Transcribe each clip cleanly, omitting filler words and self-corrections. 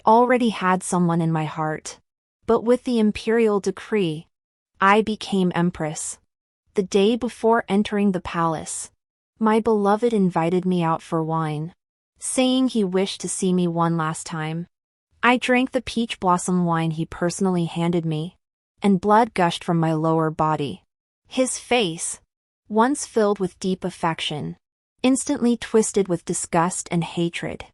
already had someone in my heart. But with the imperial decree, I became empress. The day before entering the palace, my beloved invited me out for wine, saying he wished to see me one last time. I drank the peach blossom wine he personally handed me, and blood gushed from my lower body. His face, once filled with deep affection, instantly twisted with disgust and hatred.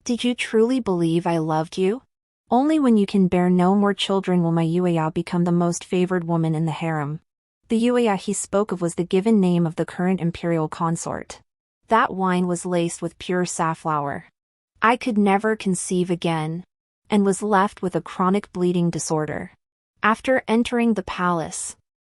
Did you truly believe I loved you? Only when you can bear no more children will my Yuya become the most favored woman in the harem. The Yuya he spoke of was the given name of the current imperial consort. That wine was laced with pure safflower. I could never conceive again, and was left with a chronic bleeding disorder. After entering the palace,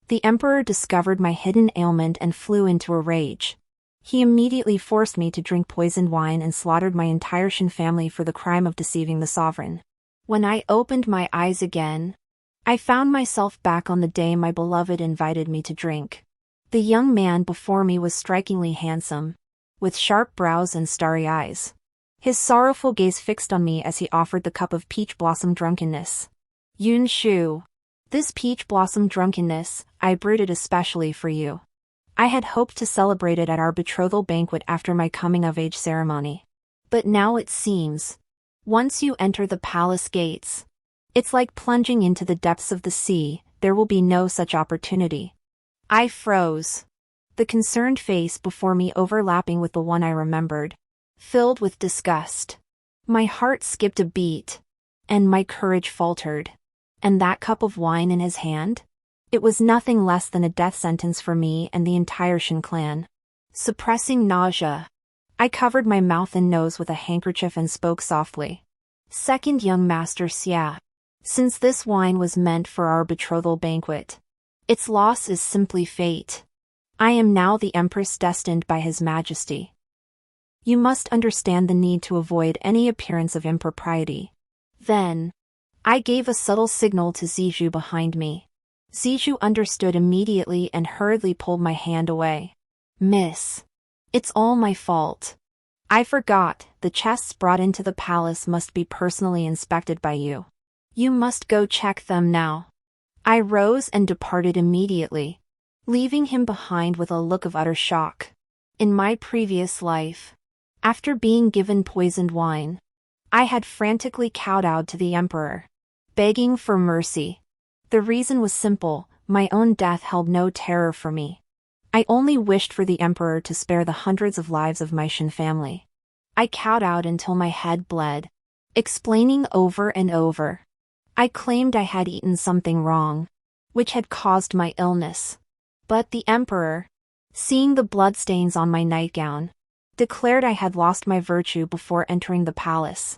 the emperor discovered my hidden ailment and flew into a rage. He immediately forced me to drink poisoned wine and slaughtered my entire Shin family for the crime of deceiving the sovereign. When I opened my eyes again, I found myself back on the day my beloved invited me to drink. The young man before me was strikingly handsome, with sharp brows and starry eyes. His sorrowful gaze fixed on me as he offered the cup of peach blossom drunkenness. Yun Shu, this peach blossom drunkenness, I brewed it especially for you. I had hoped to celebrate it at our betrothal banquet after my coming-of-age ceremony. But now it seems, once you enter the palace gates, it's like plunging into the depths of the sea, there will be no such opportunity. I froze, the concerned face before me overlapping with the one I remembered, filled with disgust. My heart skipped a beat, and my courage faltered. And that cup of wine in his hand? It was nothing less than a death sentence for me and the entire Shin clan. Suppressing nausea, I covered my mouth and nose with a handkerchief and spoke softly. Second young master Xia, since this wine was meant for our betrothal banquet, its loss is simply fate. I am now the empress destined by His Majesty. You must understand the need to avoid any appearance of impropriety. Then, I gave a subtle signal to Zizhu behind me. Zizhu understood immediately and hurriedly pulled my hand away. Miss, it's all my fault. I forgot, the chests brought into the palace must be personally inspected by you. You must go check them now. I rose and departed immediately, leaving him behind with a look of utter shock. In my previous life, after being given poisoned wine, I had frantically kowtowed to the emperor, begging for mercy. The reason was simple, my own death held no terror for me. I only wished for the emperor to spare the hundreds of lives of my Shin family. I kowtowed until my head bled, explaining over and over. I claimed I had eaten something wrong, which had caused my illness. But the emperor, seeing the bloodstains on my nightgown, declared I had lost my virtue before entering the palace,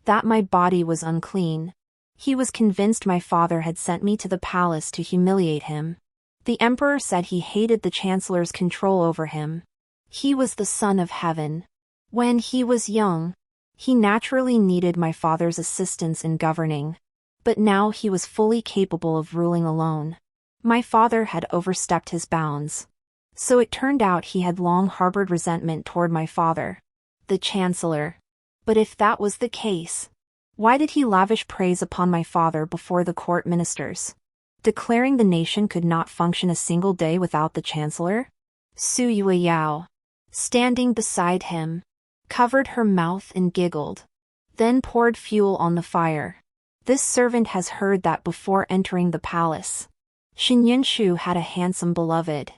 that my body was unclean. He was convinced my father had sent me to the palace to humiliate him. The emperor said he hated the chancellor's control over him. He was the son of heaven. When he was young, he naturally needed my father's assistance in governing. But now he was fully capable of ruling alone. My father had overstepped his bounds. So it turned out he had long harbored resentment toward my father, the chancellor. But if that was the case, why did he lavish praise upon my father before the court ministers, declaring the nation could not function a single day without the chancellor? Su Yueyao, standing beside him, covered her mouth and giggled, then poured fuel on the fire. This servant has heard that before entering the palace, Shin Yunshu had a handsome beloved.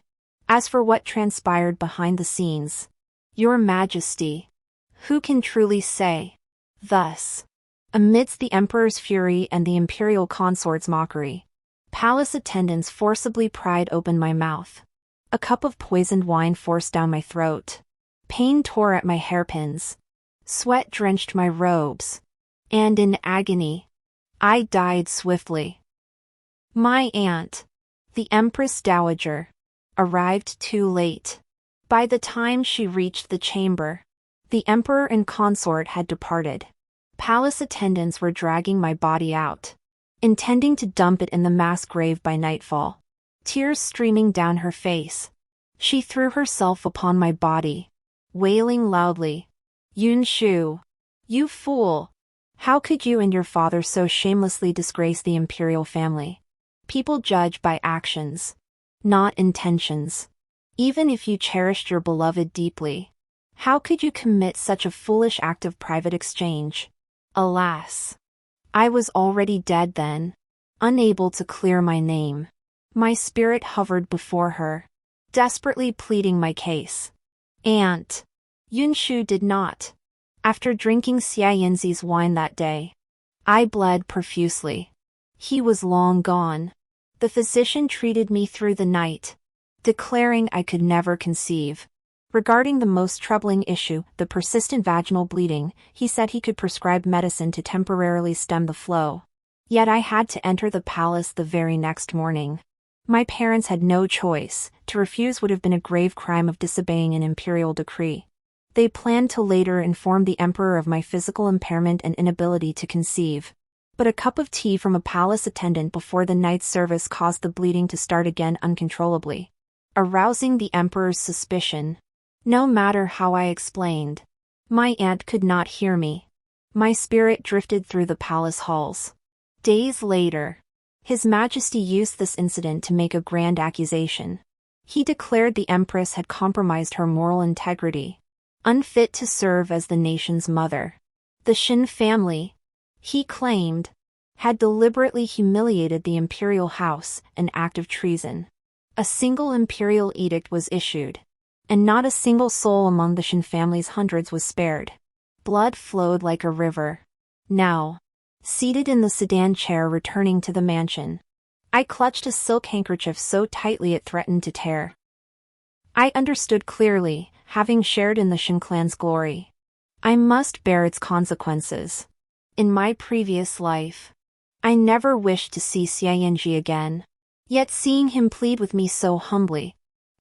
As for what transpired behind the scenes, Your Majesty, who can truly say? Thus, amidst the emperor's fury and the imperial consort's mockery, palace attendants forcibly pried open my mouth. A cup of poisoned wine forced down my throat. Pain tore at my hairpins. Sweat drenched my robes. And in agony, I died swiftly. My aunt, the Empress Dowager, arrived too late. By the time she reached the chamber, the emperor and consort had departed. Palace attendants were dragging my body out, intending to dump it in the mass grave by nightfall. Tears streaming down her face, she threw herself upon my body, wailing loudly, Yun Shu, you fool! How could you and your father so shamelessly disgrace the imperial family? People judge by actions, not intentions. Even if you cherished your beloved deeply, how could you commit such a foolish act of private exchange? Alas, I was already dead then, unable to clear my name. My spirit hovered before her, desperately pleading my case. Aunt Yunshu did not. After drinking Xiaoyanzi's wine that day, I bled profusely. He was long gone. The physician treated me through the night, declaring I could never conceive. Regarding the most troubling issue, the persistent vaginal bleeding, he said he could prescribe medicine to temporarily stem the flow. Yet I had to enter the palace the very next morning. My parents had no choice. To refuse would have been a grave crime of disobeying an imperial decree. They planned to later inform the emperor of my physical impairment and inability to conceive. But a cup of tea from a palace attendant before the night's service caused the bleeding to start again uncontrollably, arousing the emperor's suspicion. No matter how I explained, my aunt could not hear me. My spirit drifted through the palace halls. Days later, His Majesty used this incident to make a grand accusation. He declared the empress had compromised her moral integrity, unfit to serve as the nation's mother. The Shin family, he claimed, had deliberately humiliated the imperial house, an act of treason. A single imperial edict was issued, and not a single soul among the Shin family's hundreds was spared. Blood flowed like a river. Now, seated in the sedan chair returning to the mansion, I clutched a silk handkerchief so tightly it threatened to tear. I understood clearly, having shared in the Shin clan's glory, I must bear its consequences. In my previous life, I never wished to see Xiaoyanji again. Yet seeing him plead with me so humbly,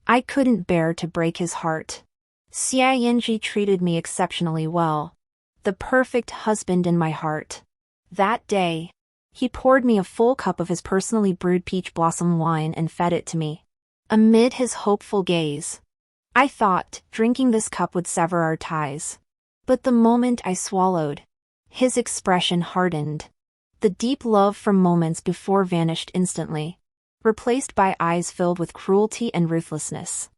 I couldn't bear to break his heart. Xiaoyanji treated me exceptionally well, the perfect husband in my heart. That day, he poured me a full cup of his personally brewed peach blossom wine and fed it to me. Amid his hopeful gaze, I thought drinking this cup would sever our ties. But the moment I swallowed, his expression hardened. The deep love from moments before vanished instantly, replaced by eyes filled with cruelty and ruthlessness.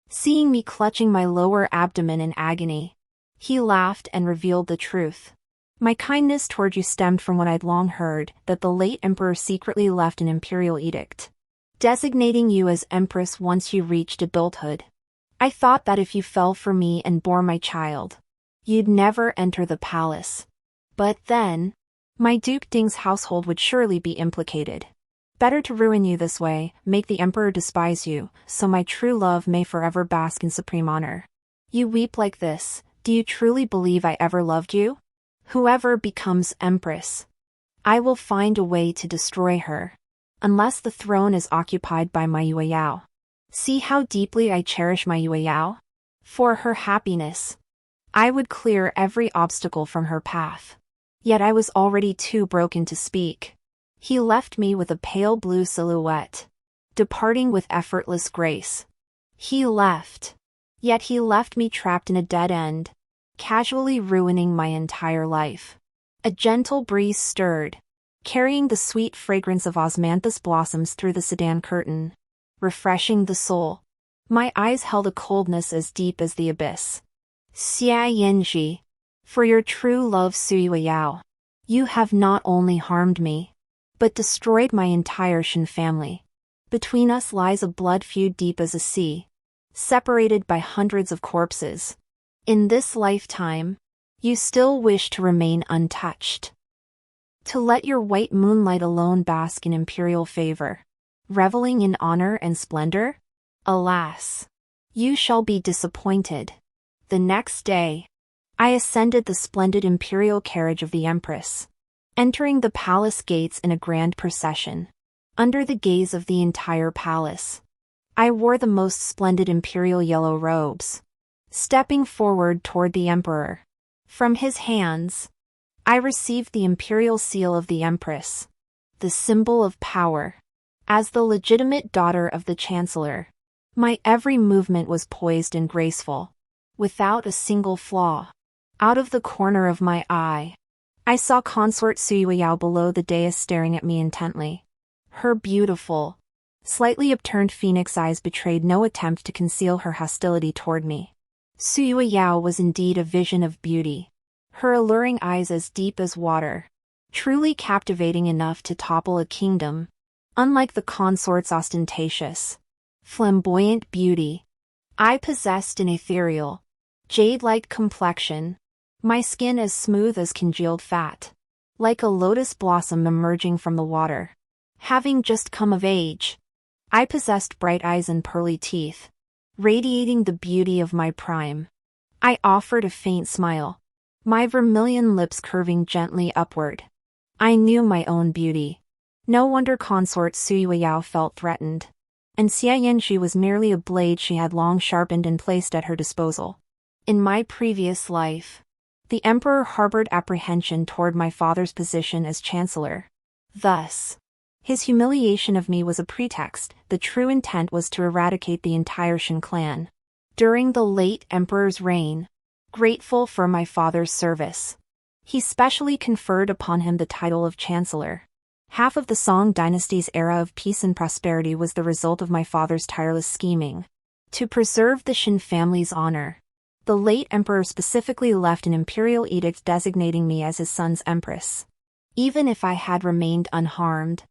Seeing me clutching my lower abdomen in agony, he laughed and revealed the truth. My kindness toward you stemmed from what I'd long heard, that the late emperor secretly left an imperial edict, designating you as empress once you reached adulthood. I thought that if you fell for me and bore my child, you'd never enter the palace. But then, my Duke Ding's household would surely be implicated. Better to ruin you this way, make the emperor despise you, so my true love may forever bask in supreme honor. You weep like this. Do you truly believe I ever loved you? Whoever becomes empress, I will find a way to destroy her, unless the throne is occupied by my Yueyao. See how deeply I cherish my Yueyao? For her happiness, I would clear every obstacle from her path. Yet I was already too broken to speak. He left me with a pale blue silhouette, departing with effortless grace. He left. Yet he left me trapped in a dead end, casually ruining my entire life. A gentle breeze stirred, carrying the sweet fragrance of osmanthus blossoms through the sedan curtain, refreshing the soul. My eyes held a coldness as deep as the abyss. Xia Yanji, for your true love Sui Yao, you have not only harmed me, but destroyed my entire Shin family. Between us lies a blood feud deep as a sea, separated by hundreds of corpses. In this lifetime, you still wish to remain untouched. To let your white moonlight alone bask in imperial favor, reveling in honor and splendor? Alas, you shall be disappointed. The next day, I ascended the splendid imperial carriage of the empress, entering the palace gates in a grand procession. Under the gaze of the entire palace, I wore the most splendid imperial yellow robes. Stepping forward toward the emperor, from his hands, I received the imperial seal of the empress, the symbol of power. As the legitimate daughter of the chancellor, my every movement was poised and graceful, without a single flaw. Out of the corner of my eye, I saw consort Suyao below the dais staring at me intently. Her beautiful, slightly upturned phoenix eyes betrayed no attempt to conceal her hostility toward me. Suyao was indeed a vision of beauty. Her alluring eyes as deep as water, truly captivating enough to topple a kingdom. Unlike the consort's ostentatious, flamboyant beauty, I possessed an ethereal, jade-like complexion, my skin as smooth as congealed fat, like a lotus blossom emerging from the water. Having just come of age, I possessed bright eyes and pearly teeth, radiating the beauty of my prime. I offered a faint smile, my vermilion lips curving gently upward. I knew my own beauty. No wonder consort Suyao felt threatened. And Xia Yanxi was merely a blade she had long sharpened and placed at her disposal. In my previous life, the emperor harbored apprehension toward my father's position as chancellor. Thus, his humiliation of me was a pretext. The true intent was to eradicate the entire Shen clan. During the late emperor's reign, grateful for my father's service, he specially conferred upon him the title of chancellor. Half of the Song dynasty's era of peace and prosperity was the result of my father's tireless scheming. To preserve the Shen family's honor, the late emperor specifically left an imperial edict designating me as his son's empress. Even if I had remained unharmed,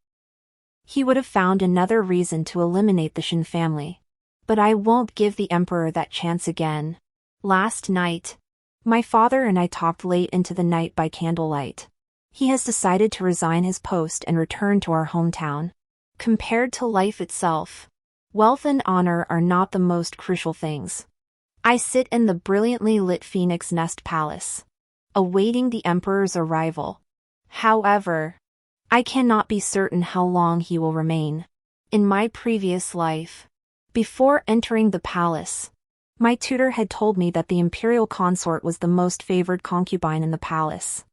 he would have found another reason to eliminate the Shen family. But I won't give the emperor that chance again. Last night, my father and I talked late into the night by candlelight. He has decided to resign his post and return to our hometown. Compared to life itself, wealth and honor are not the most crucial things. I sit in the brilliantly lit Phoenix Nest Palace, awaiting the emperor's arrival. However, I cannot be certain how long he will remain. In my previous life, before entering the palace, my tutor had told me that the imperial consort was the most favored concubine in the palace.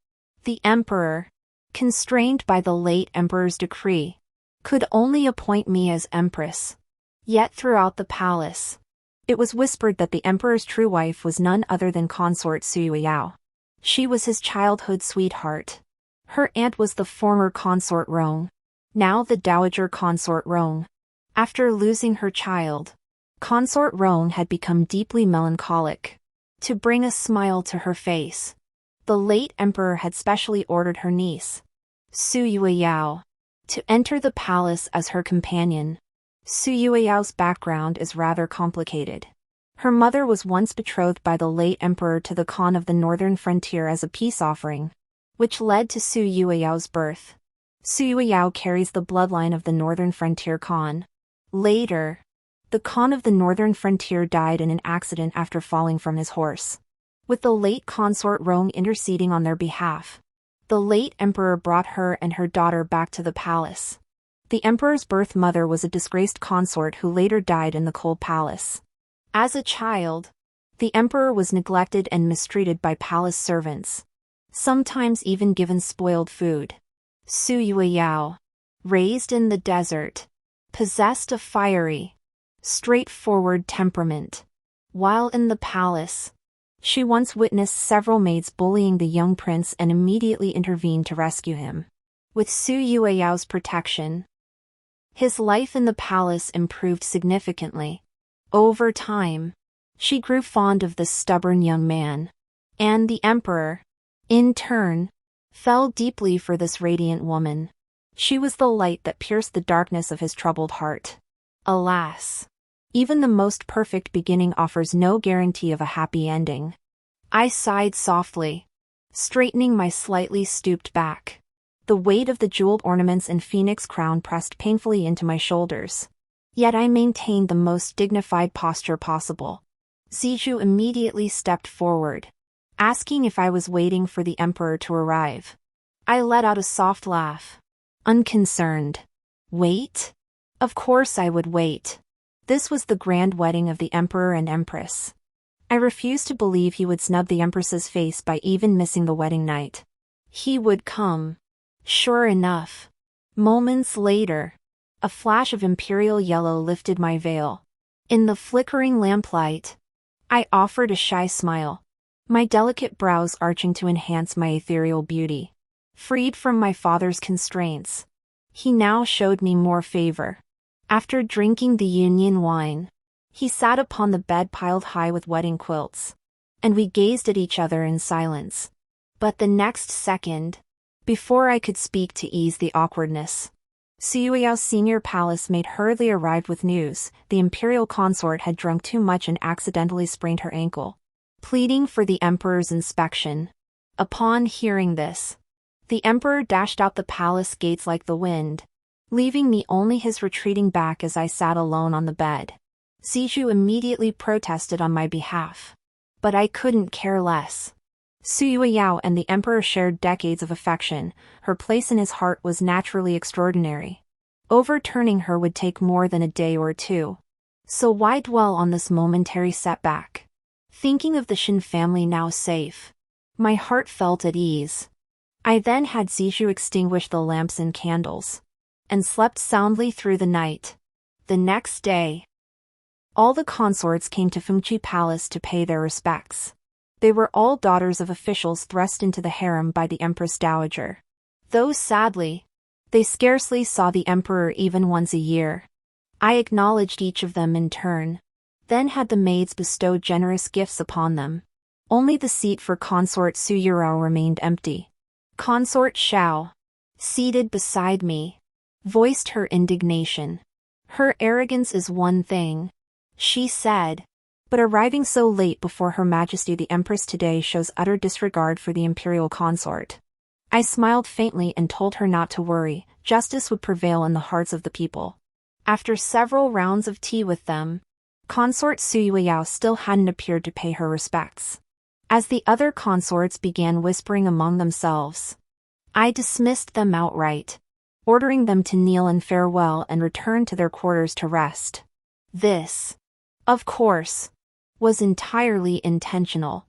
The emperor, constrained by the late emperor's decree, could only appoint me as empress. Yet throughout the palace, it was whispered that the emperor's true wife was none other than consort Suyao. She was his childhood sweetheart. Her aunt was the former consort Rong, now the dowager consort Rong. After losing her child, consort Rong had become deeply melancholic. To bring a smile to her face, the late emperor had specially ordered her niece, Suyao, to enter the palace as her companion. Suyao's background is rather complicated. Her mother was once betrothed by the late emperor to the Khan of the northern frontier as a peace offering, which led to Suyao's birth. Suyao carries the bloodline of the northern frontier Khan. Later, the Khan of the northern frontier died in an accident after falling from his horse. With the late consort Rong interceding on their behalf, the late emperor brought her and her daughter back to the palace. The emperor's birth mother was a disgraced consort who later died in the cold palace. As a child, the emperor was neglected and mistreated by palace servants, sometimes even given spoiled food. Suyao, raised in the desert, possessed a fiery, straightforward temperament. While in the palace, she once witnessed several maids bullying the young prince and immediately intervened to rescue him. With Suyuao's protection, his life in the palace improved significantly. Over time, she grew fond of the stubborn young man, and the emperor, in turn, fell deeply for this radiant woman. She was the light that pierced the darkness of his troubled heart. Alas, even the most perfect beginning offers no guarantee of a happy ending. I sighed softly, straightening my slightly stooped back. The weight of the jeweled ornaments and phoenix crown pressed painfully into my shoulders. Yet I maintained the most dignified posture possible. Zizhu immediately stepped forward, asking if I was waiting for the emperor to arrive. I let out a soft laugh, unconcerned. Wait? Of course I would wait. This was the grand wedding of the emperor and empress. I refused to believe he would snub the empress's face by even missing the wedding night. He would come. Sure enough. Moments later, a flash of imperial yellow lifted my veil. In the flickering lamplight, I offered a shy smile. my delicate brows arching to enhance my ethereal beauty. Freed from my father's constraints, he now showed me more favor. After drinking the union wine, he sat upon the bed piled high with wedding quilts, and we gazed at each other in silence. But the next second, before I could speak to ease the awkwardness, Suyuyao's senior palace maid hurriedly arrived with news. The imperial consort had drunk too much and accidentally sprained her ankle, pleading for the emperor's inspection. Upon hearing this, the emperor dashed out the palace gates like the wind, leaving me only his retreating back as I sat alone on the bed. Siju immediately protested on my behalf, but I couldn't care less. Suyuyao and the emperor shared decades of affection. Her place in his heart was naturally extraordinary. Overturning her would take more than a day or two. So why dwell on this momentary setback? Thinking of the Shin family now safe, my heart felt at ease. I then had Siju extinguish the lamps and candles, and slept soundly through the night. The next day, all the consorts came to Fengqi Palace to pay their respects. They were all daughters of officials thrust into the harem by the Empress Dowager. Though sadly, they scarcely saw the emperor even once a year. I acknowledged each of them in turn, then had the maids bestow generous gifts upon them. Only the seat for consort Suyurao remained empty. Consort Xiao, seated beside me, voiced her indignation. Her arrogance is one thing, she said, but arriving so late before Her Majesty the Empress today shows utter disregard for the imperial consort. I smiled faintly and told her not to worry, justice would prevail in the hearts of the people. After several rounds of tea with them, consort Suyuyao still hadn't appeared to pay her respects. As the other consorts began whispering among themselves, I dismissed them outright, ordering them to kneel in farewell and return to their quarters to rest. This, of course, was entirely intentional.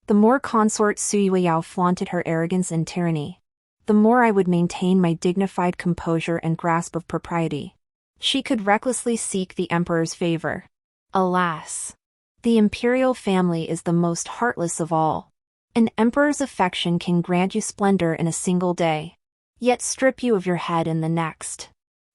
The more consort Suyuyao flaunted her arrogance and tyranny, the more I would maintain my dignified composure and grasp of propriety. She could recklessly seek the emperor's favor. Alas, the imperial family is the most heartless of all. An emperor's affection can grant you splendor in a single day, yet strip you of your head in the next.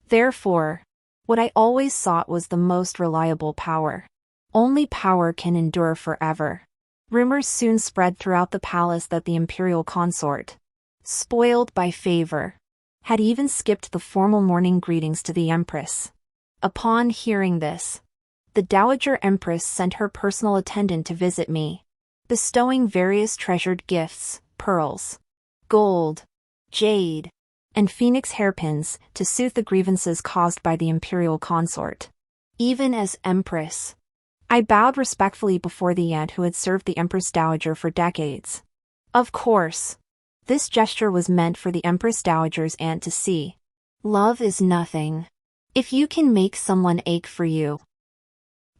Therefore, what I always sought was the most reliable power. Only power can endure forever. Rumors soon spread throughout the palace that the imperial consort, spoiled by favor, had even skipped the formal morning greetings to the empress. Upon hearing this, the Dowager Empress sent her personal attendant to visit me, bestowing various treasured gifts, pearls, gold, jade, and phoenix hairpins to soothe the grievances caused by the imperial consort. Even as empress, I bowed respectfully before the aunt who had served the Empress Dowager for decades. Of course, this gesture was meant for the Empress Dowager's aunt to see. Love is nothing if you can make someone ache for you.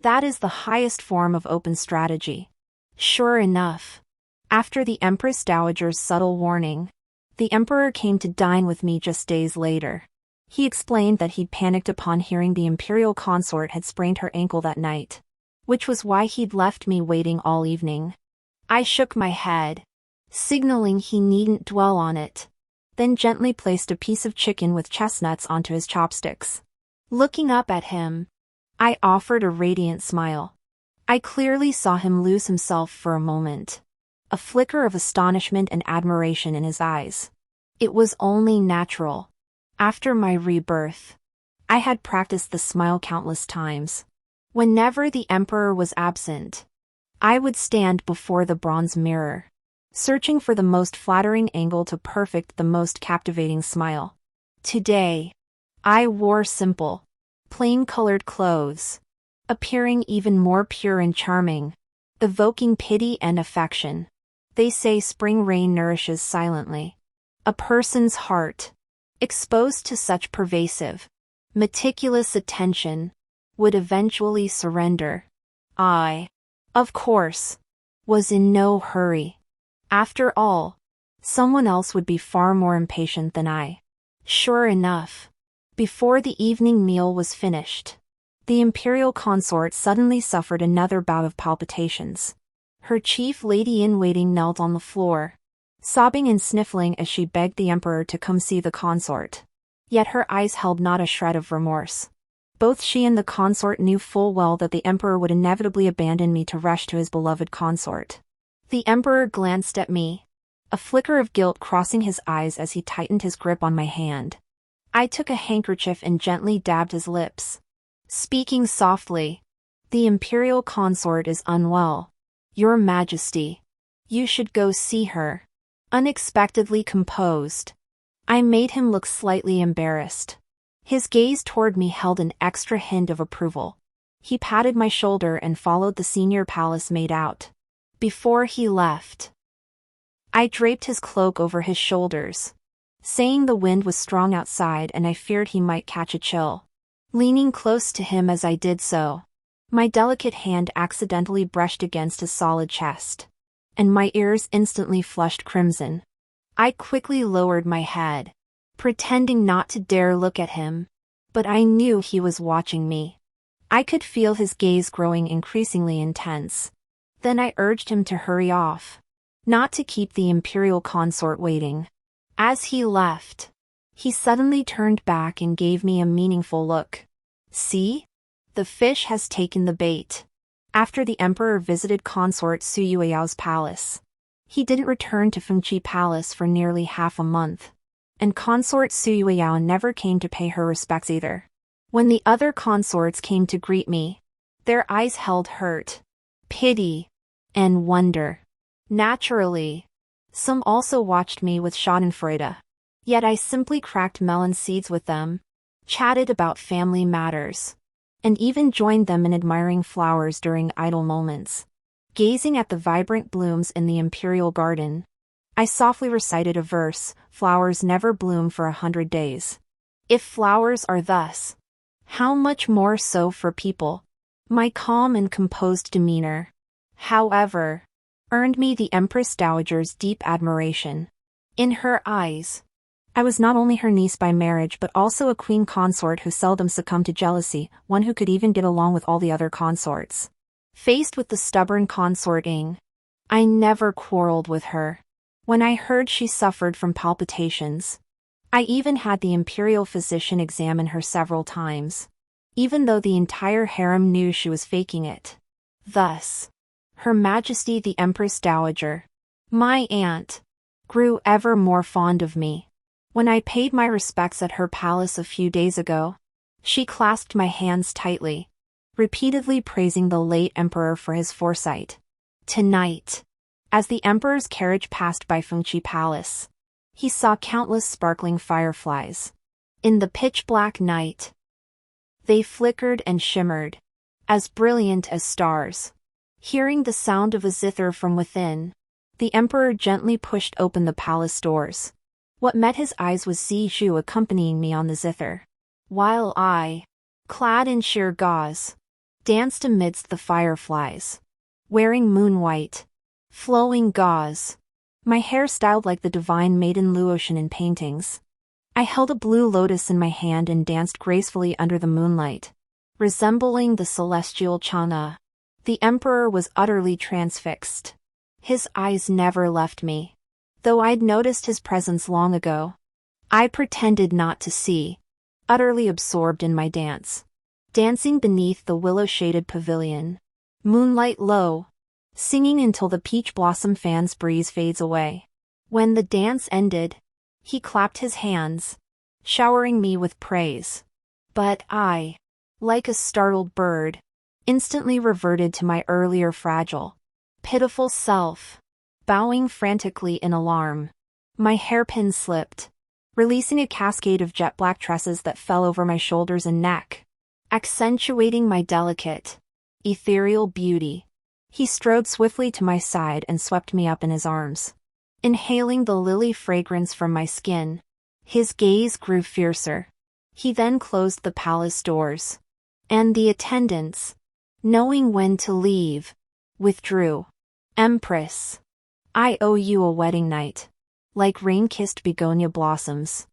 That is the highest form of open strategy. Sure enough, after the Empress Dowager's subtle warning, the emperor came to dine with me just days later. He explained that he'd panicked upon hearing the imperial consort had sprained her ankle that night, which was why he'd left me waiting all evening. I shook my head, signaling he needn't dwell on it, then gently placed a piece of chicken with chestnuts onto his chopsticks. Looking up at him, I offered a radiant smile. I clearly saw him lose himself for a moment, a flicker of astonishment and admiration in his eyes. It was only natural. After my rebirth, I had practiced the smile countless times. Whenever the emperor was absent, I would stand before the bronze mirror, searching for the most flattering angle to perfect the most captivating smile. Today, I wore simple, plain-colored clothes, appearing even more pure and charming, evoking pity and affection. They say spring rain nourishes silently a person's heart. Exposed to such pervasive, meticulous attention, would eventually surrender. I, of course, was in no hurry. After all, someone else would be far more impatient than I. Sure enough, before the evening meal was finished, the imperial consort suddenly suffered another bout of palpitations. Her chief lady-in-waiting knelt on the floor, sobbing and sniffling as she begged the emperor to come see the consort. Yet her eyes held not a shred of remorse. Both she and the consort knew full well that the emperor would inevitably abandon me to rush to his beloved consort. The emperor glanced at me, a flicker of guilt crossing his eyes as he tightened his grip on my hand. I took a handkerchief and gently dabbed his lips, speaking softly. The imperial consort is unwell, Your Majesty. You should go see her. Unexpectedly composed, I made him look slightly embarrassed. His gaze toward me held an extra hint of approval. He patted my shoulder and followed the senior palace maid out. Before he left, I draped his cloak over his shoulders, saying the wind was strong outside and I feared he might catch a chill. Leaning close to him as I did so, my delicate hand accidentally brushed against his solid chest, and my ears instantly flushed crimson. I quickly lowered my head, pretending not to dare look at him, but I knew he was watching me. I could feel his gaze growing increasingly intense. Then I urged him to hurry off, not to keep the imperial consort waiting. As he left, he suddenly turned back and gave me a meaningful look. See? The fish has taken the bait. After the emperor visited consort Su Yueyao's palace, he didn't return to Fengqi Palace for nearly half a month. And consort Su Yueyao never came to pay her respects either. When the other consorts came to greet me, their eyes held hurt, pity, and wonder. Naturally, some also watched me with schadenfreude. Yet I simply cracked melon seeds with them, chatted about family matters, and even joined them in admiring flowers during idle moments. Gazing at the vibrant blooms in the imperial garden, I softly recited a verse, flowers never bloom for 100 days. If flowers are thus, how much more so for people? My calm and composed demeanor, however, earned me the Empress Dowager's deep admiration. In her eyes, I was not only her niece by marriage but also a queen consort who seldom succumbed to jealousy, one who could even get along with all the other consorts. Faced with the stubborn consort Ing, I never quarreled with her. When I heard she suffered from palpitations, I even had the imperial physician examine her several times, even though the entire harem knew she was faking it. Thus, Her Majesty the Empress Dowager, my aunt, grew ever more fond of me. When I paid my respects at her palace a few days ago, she clasped my hands tightly, repeatedly praising the late emperor for his foresight. Tonight, as the emperor's carriage passed by Fengqi Palace, he saw countless sparkling fireflies. In the pitch-black night, they flickered and shimmered, as brilliant as stars. Hearing the sound of a zither from within, the emperor gently pushed open the palace doors. What met his eyes was Zizhu accompanying me on the zither, while I, clad in sheer gauze, danced amidst the fireflies. Wearing moon-white, flowing gauze, my hair styled like the divine maiden Luotian in paintings, I held a blue lotus in my hand and danced gracefully under the moonlight, resembling the celestial Chang'e. The emperor was utterly transfixed. His eyes never left me. Though I'd noticed his presence long ago, I pretended not to see, utterly absorbed in my dance. Dancing beneath the willow-shaded pavilion, moonlight low, singing until the peach blossom fan's breeze fades away. When the dance ended, he clapped his hands, showering me with praise. But I, like a startled bird, instantly reverted to my earlier fragile, pitiful self, bowing frantically in alarm. My hairpin slipped, releasing a cascade of jet-black tresses that fell over my shoulders and neck, accentuating my delicate, ethereal beauty. He strode swiftly to my side and swept me up in his arms. Inhaling the lily fragrance from my skin, his gaze grew fiercer. He then closed the palace doors, and the attendants, knowing when to leave, withdrew. Empress, I owe you a wedding night. Like rain-kissed begonia blossoms,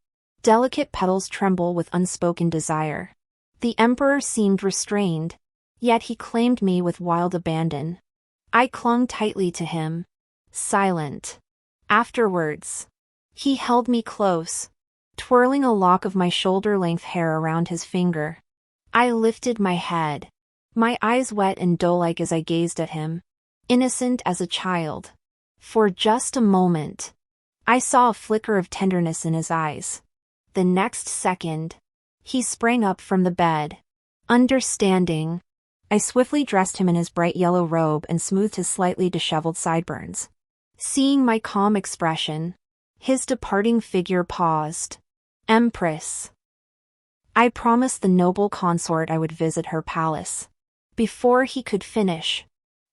delicate petals tremble with unspoken desire. The emperor seemed restrained, yet he claimed me with wild abandon. I clung tightly to him, silent. Afterwards, he held me close, twirling a lock of my shoulder-length hair around his finger. I lifted my head, my eyes wet and doe-like as I gazed at him, innocent as a child. For just a moment, I saw a flicker of tenderness in his eyes. The next second, he sprang up from the bed. Understanding, I swiftly dressed him in his bright yellow robe and smoothed his slightly disheveled sideburns. Seeing my calm expression, his departing figure paused. Empress. I promised the noble consort I would visit her palace. Before he could finish,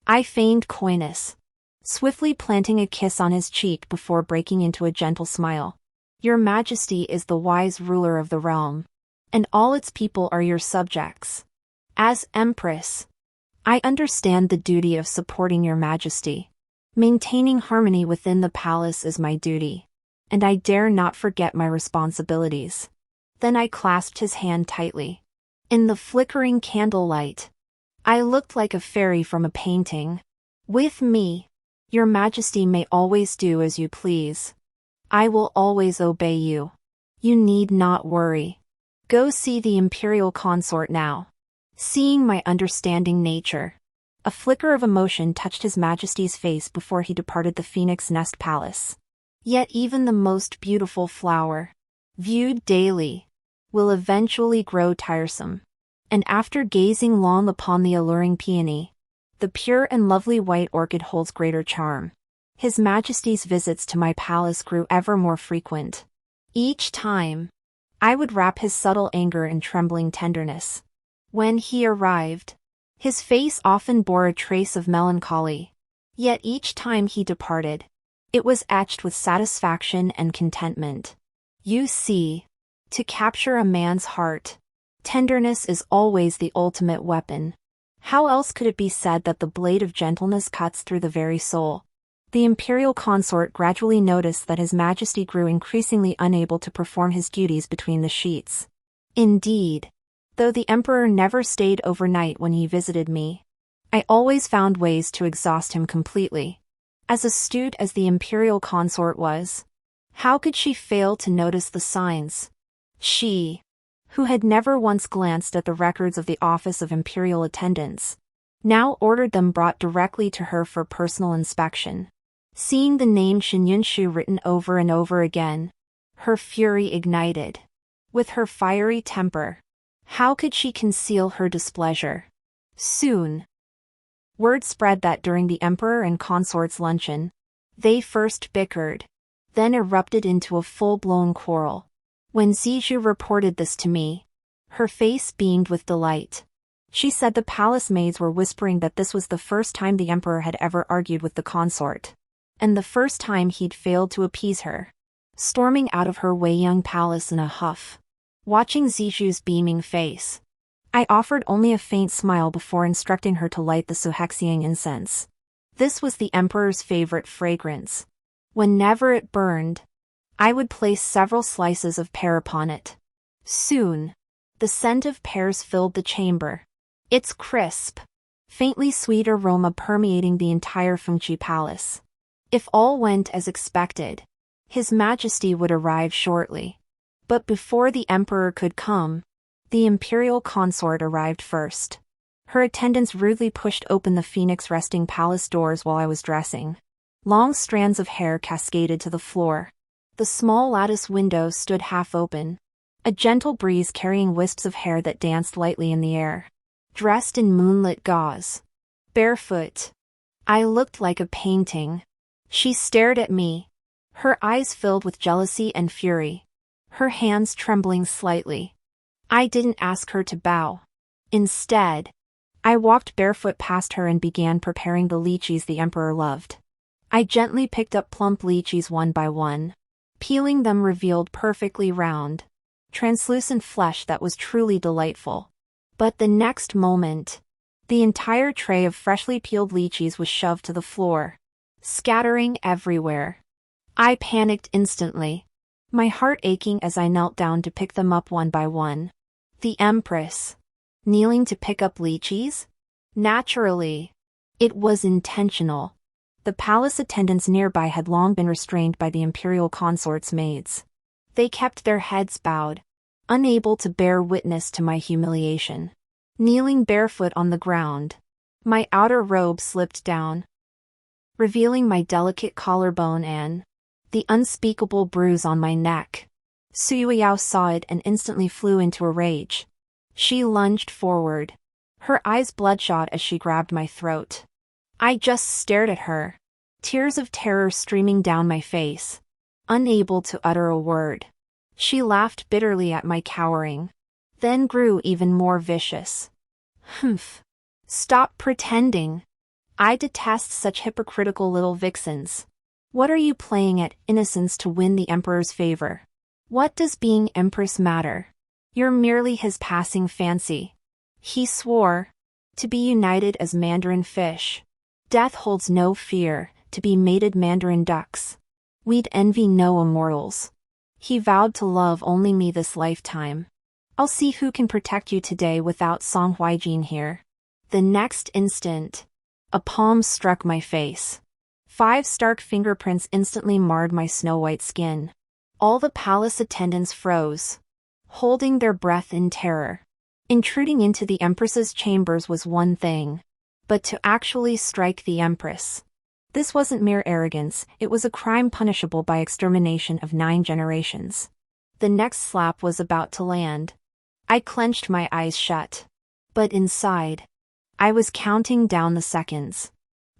I feigned coyness, swiftly planting a kiss on his cheek before breaking into a gentle smile. Your Majesty is the wise ruler of the realm, and all its people are your subjects. As Empress, I understand the duty of supporting your Majesty. Maintaining harmony within the palace is my duty, and I dare not forget my responsibilities. Then I clasped his hand tightly. In the flickering candlelight, I looked like a fairy from a painting. With me, your Majesty may always do as you please. I will always obey you. You need not worry. Go see the imperial consort now. Seeing my understanding nature, a flicker of emotion touched His Majesty's face before he departed the Phoenix Nest Palace. Yet even the most beautiful flower, viewed daily, will eventually grow tiresome. And after gazing long upon the alluring peony, the pure and lovely white orchid holds greater charm. His Majesty's visits to my palace grew ever more frequent. Each time, I would wrap his subtle anger in trembling tenderness. When he arrived, his face often bore a trace of melancholy. Yet each time he departed, it was etched with satisfaction and contentment. You see, to capture a man's heart, tenderness is always the ultimate weapon. How else could it be said that the blade of gentleness cuts through the very soul? The imperial consort gradually noticed that His Majesty grew increasingly unable to perform his duties between the sheets. Indeed, though the emperor never stayed overnight when he visited me, I always found ways to exhaust him completely. As astute as the imperial consort was, how could she fail to notice the signs? She, who had never once glanced at the records of the Office of Imperial Attendants, now ordered them brought directly to her for personal inspection. Seeing the name Shinyunshu written over and over again, her fury ignited. With her fiery temper, how could she conceal her displeasure? Soon, word spread that during the emperor and consort's luncheon, they first bickered, then erupted into a full-blown quarrel. When Zijou reported this to me, her face beamed with delight. She said the palace maids were whispering that this was the first time the emperor had ever argued with the consort, and the first time he'd failed to appease her. Storming out of her Weiyang palace in a huff, watching Zijou's beaming face, I offered only a faint smile before instructing her to light the Suhexiang incense. This was the emperor's favorite fragrance. Whenever it burned, I would place several slices of pear upon it. Soon, the scent of pears filled the chamber, its crisp, faintly sweet aroma permeating the entire Fengqi palace. If all went as expected, His Majesty would arrive shortly. But before the emperor could come, the imperial consort arrived first. Her attendants rudely pushed open the Phoenix resting palace doors while I was dressing. Long strands of hair cascaded to the floor. The small lattice window stood half open, a gentle breeze carrying wisps of hair that danced lightly in the air. Dressed in moonlit gauze, barefoot, I looked like a painting. She stared at me, her eyes filled with jealousy and fury, her hands trembling slightly. I didn't ask her to bow. Instead, I walked barefoot past her and began preparing the lychees the emperor loved. I gently picked up plump lychees one by one. Peeling them revealed perfectly round, translucent flesh that was truly delightful. But the next moment, the entire tray of freshly peeled lychees was shoved to the floor, scattering everywhere. I panicked instantly, my heart aching as I knelt down to pick them up one by one. The Empress, kneeling to pick up lychees? Naturally, It was intentional. The palace attendants nearby had long been restrained by the imperial consort's maids. They kept their heads bowed, unable to bear witness to my humiliation. Kneeling barefoot on the ground, my outer robe slipped down, revealing my delicate collarbone and the unspeakable bruise on my neck. Suyao saw it and instantly flew into a rage. She lunged forward, her eyes bloodshot as she grabbed my throat. I just stared at her, tears of terror streaming down my face, unable to utter a word. She laughed bitterly at my cowering, then grew even more vicious. Humph. Stop pretending. I detest such hypocritical little vixens. What are you playing at, innocence, to win the emperor's favor? What does being empress matter? You're merely his passing fancy. He swore to be united as mandarin fish. Death holds no fear, to be mated mandarin ducks. We'd envy no immortals. He vowed to love only me this lifetime. I'll see who can protect you today without Song Huijin here. The next instant, a palm struck my face. 5 stark fingerprints instantly marred my snow-white skin. All the palace attendants froze, holding their breath in terror. Intruding into the Empress's chambers was one thing, but to actually strike the Empress. This wasn't mere arrogance, it was a crime punishable by extermination of 9 generations. The next slap was about to land. I clenched my eyes shut. But inside, I was counting down the seconds.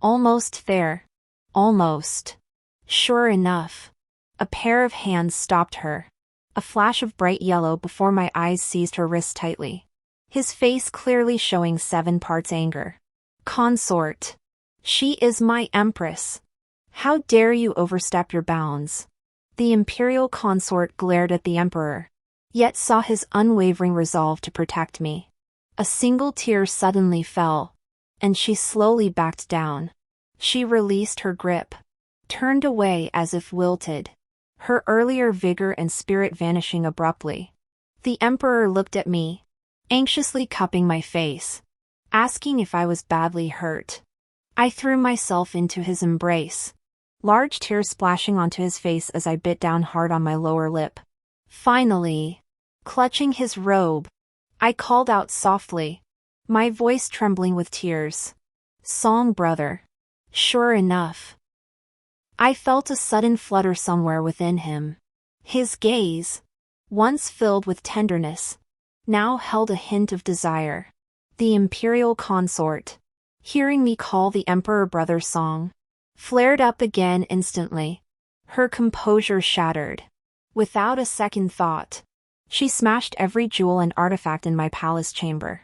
Almost there. Almost. Sure enough, a pair of hands stopped her. A flash of bright yellow before my eyes seized her wrist tightly. His face clearly showing 7 parts anger. Consort. She is my empress. How dare you overstep your bounds? The imperial consort glared at the emperor, yet saw his unwavering resolve to protect me. A single tear suddenly fell, and she slowly backed down. She released her grip, turned away as if wilted, her earlier vigor and spirit vanishing abruptly. The emperor looked at me, anxiously cupping my face, asking if I was badly hurt. I threw myself into his embrace, large tears splashing onto his face as I bit down hard on my lower lip. Finally, clutching his robe, I called out softly, my voice trembling with tears. Song brother. Sure enough, I felt a sudden flutter somewhere within him. His gaze, once filled with tenderness, now held a hint of desire. The imperial consort, hearing me call the emperor brother Song, flared up again instantly, her composure shattered. Without a second thought, she smashed every jewel and artifact in my palace chamber.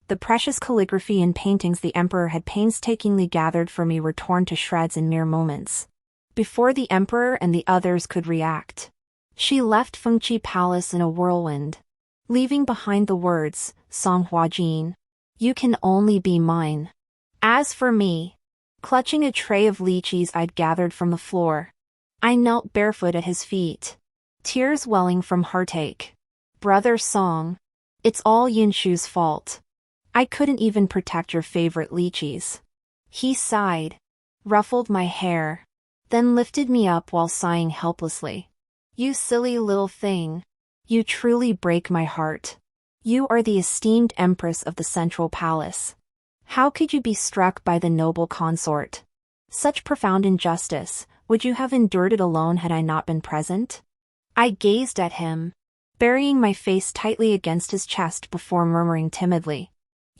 The precious calligraphy and paintings the emperor had painstakingly gathered for me were torn to shreds in mere moments. Before the emperor and the others could react, she left Fengqi Palace in a whirlwind, leaving behind the words, Song Huajin, you can only be mine. As for me, clutching a tray of lychees I'd gathered from the floor, I knelt barefoot at his feet, tears welling from heartache. Brother Song, it's all Yunshu's fault. I couldn't even protect your favorite lychees. He sighed, ruffled my hair, then lifted me up while sighing helplessly. You silly little thing. You truly break my heart. You are the esteemed empress of the central palace. How could you be struck by the noble consort? Such profound injustice, would you have endured it alone had I not been present? I gazed at him, burying my face tightly against his chest before murmuring timidly.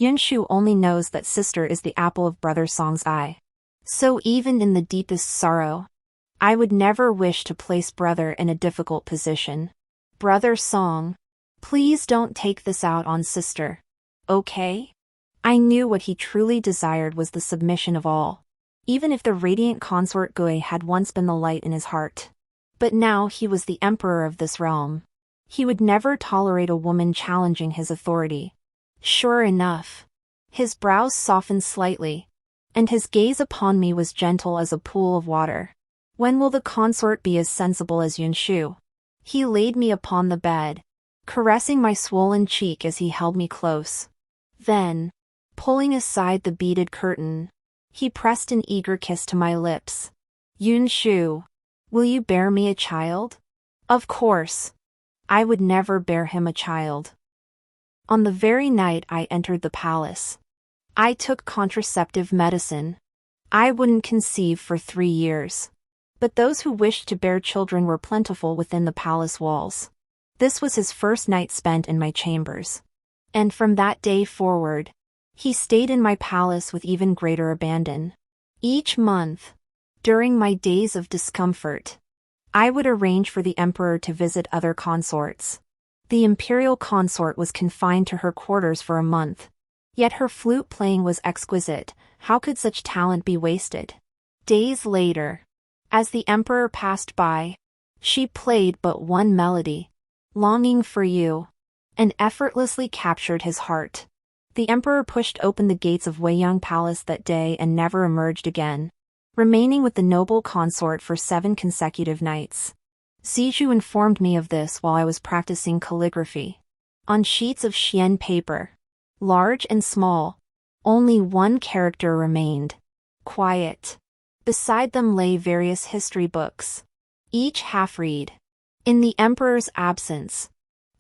Yunshu only knows that sister is the apple of brother Song's eye. So even in the deepest sorrow, I would never wish to place brother in a difficult position. Brother Song, please don't take this out on sister. Okay? I knew what he truly desired was the submission of all. Even if the radiant consort Gui had once been the light in his heart. But now he was the emperor of this realm. He would never tolerate a woman challenging his authority. Sure enough, his brows softened slightly, and his gaze upon me was gentle as a pool of water. When will the consort be as sensible as Yunshu? He laid me upon the bed, caressing my swollen cheek as he held me close. Then, pulling aside the beaded curtain, He pressed an eager kiss to my lips. Yunshu, will you bear me a child? Of course. I would never bear him a child. On the very night I entered the palace, I took contraceptive medicine. I wouldn't conceive for 3 years. But those who wished to bear children were plentiful within the palace walls. This was his first night spent in my chambers. And from that day forward, he stayed in my palace with even greater abandon. Each month, during my days of discomfort, I would arrange for the emperor to visit other consorts. The imperial consort was confined to her quarters for a month. Yet her flute playing was exquisite. How could such talent be wasted? Days later, as the emperor passed by, she played but one melody, Longing for You, and effortlessly captured his heart. The emperor pushed open the gates of Weiyang Palace that day and never emerged again, remaining with the noble consort for 7 consecutive nights. Zizhu informed me of this while I was practicing calligraphy. On sheets of xian paper, large and small, only one character remained. Quiet. Beside them lay various history books, each half-read. In the emperor's absence,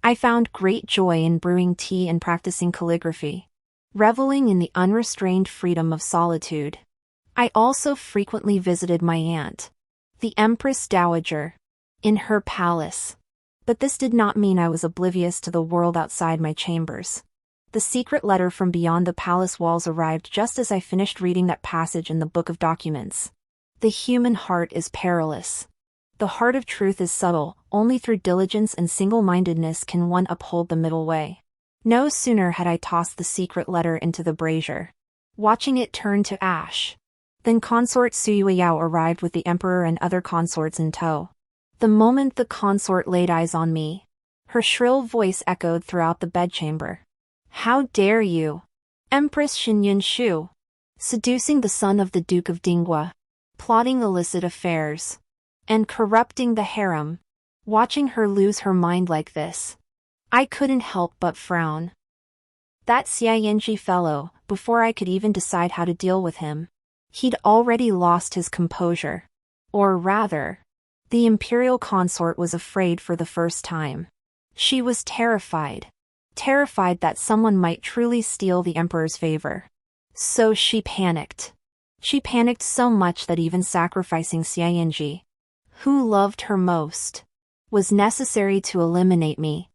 I found great joy in brewing tea and practicing calligraphy, reveling in the unrestrained freedom of solitude. I also frequently visited my aunt, the Empress Dowager, in her palace. But this did not mean I was oblivious to the world outside my chambers. The secret letter from beyond the palace walls arrived just as I finished reading that passage in the Book of Documents. The human heart is perilous. The heart of truth is subtle. Only through diligence and single-mindedness can one uphold the middle way. No sooner had I tossed the secret letter into the brazier, watching it turn to ash, than consort Suyueyao arrived with the emperor and other consorts in tow. The moment the consort laid eyes on me, her shrill voice echoed throughout the bedchamber. How dare you, Empress Xinyun Shu, seducing the son of the Duke of Dingwa, plotting illicit affairs, and corrupting the harem. Watching her lose her mind like this, I couldn't help but frown. That Xiayenji fellow, before I could even decide how to deal with him, he'd already lost his composure. Or rather, the imperial consort was afraid for the first time. She was terrified. Terrified that someone might truly steal the emperor's favor. So she panicked. She panicked so much that even sacrificing Xiayenji, who loved her most, was necessary to eliminate me.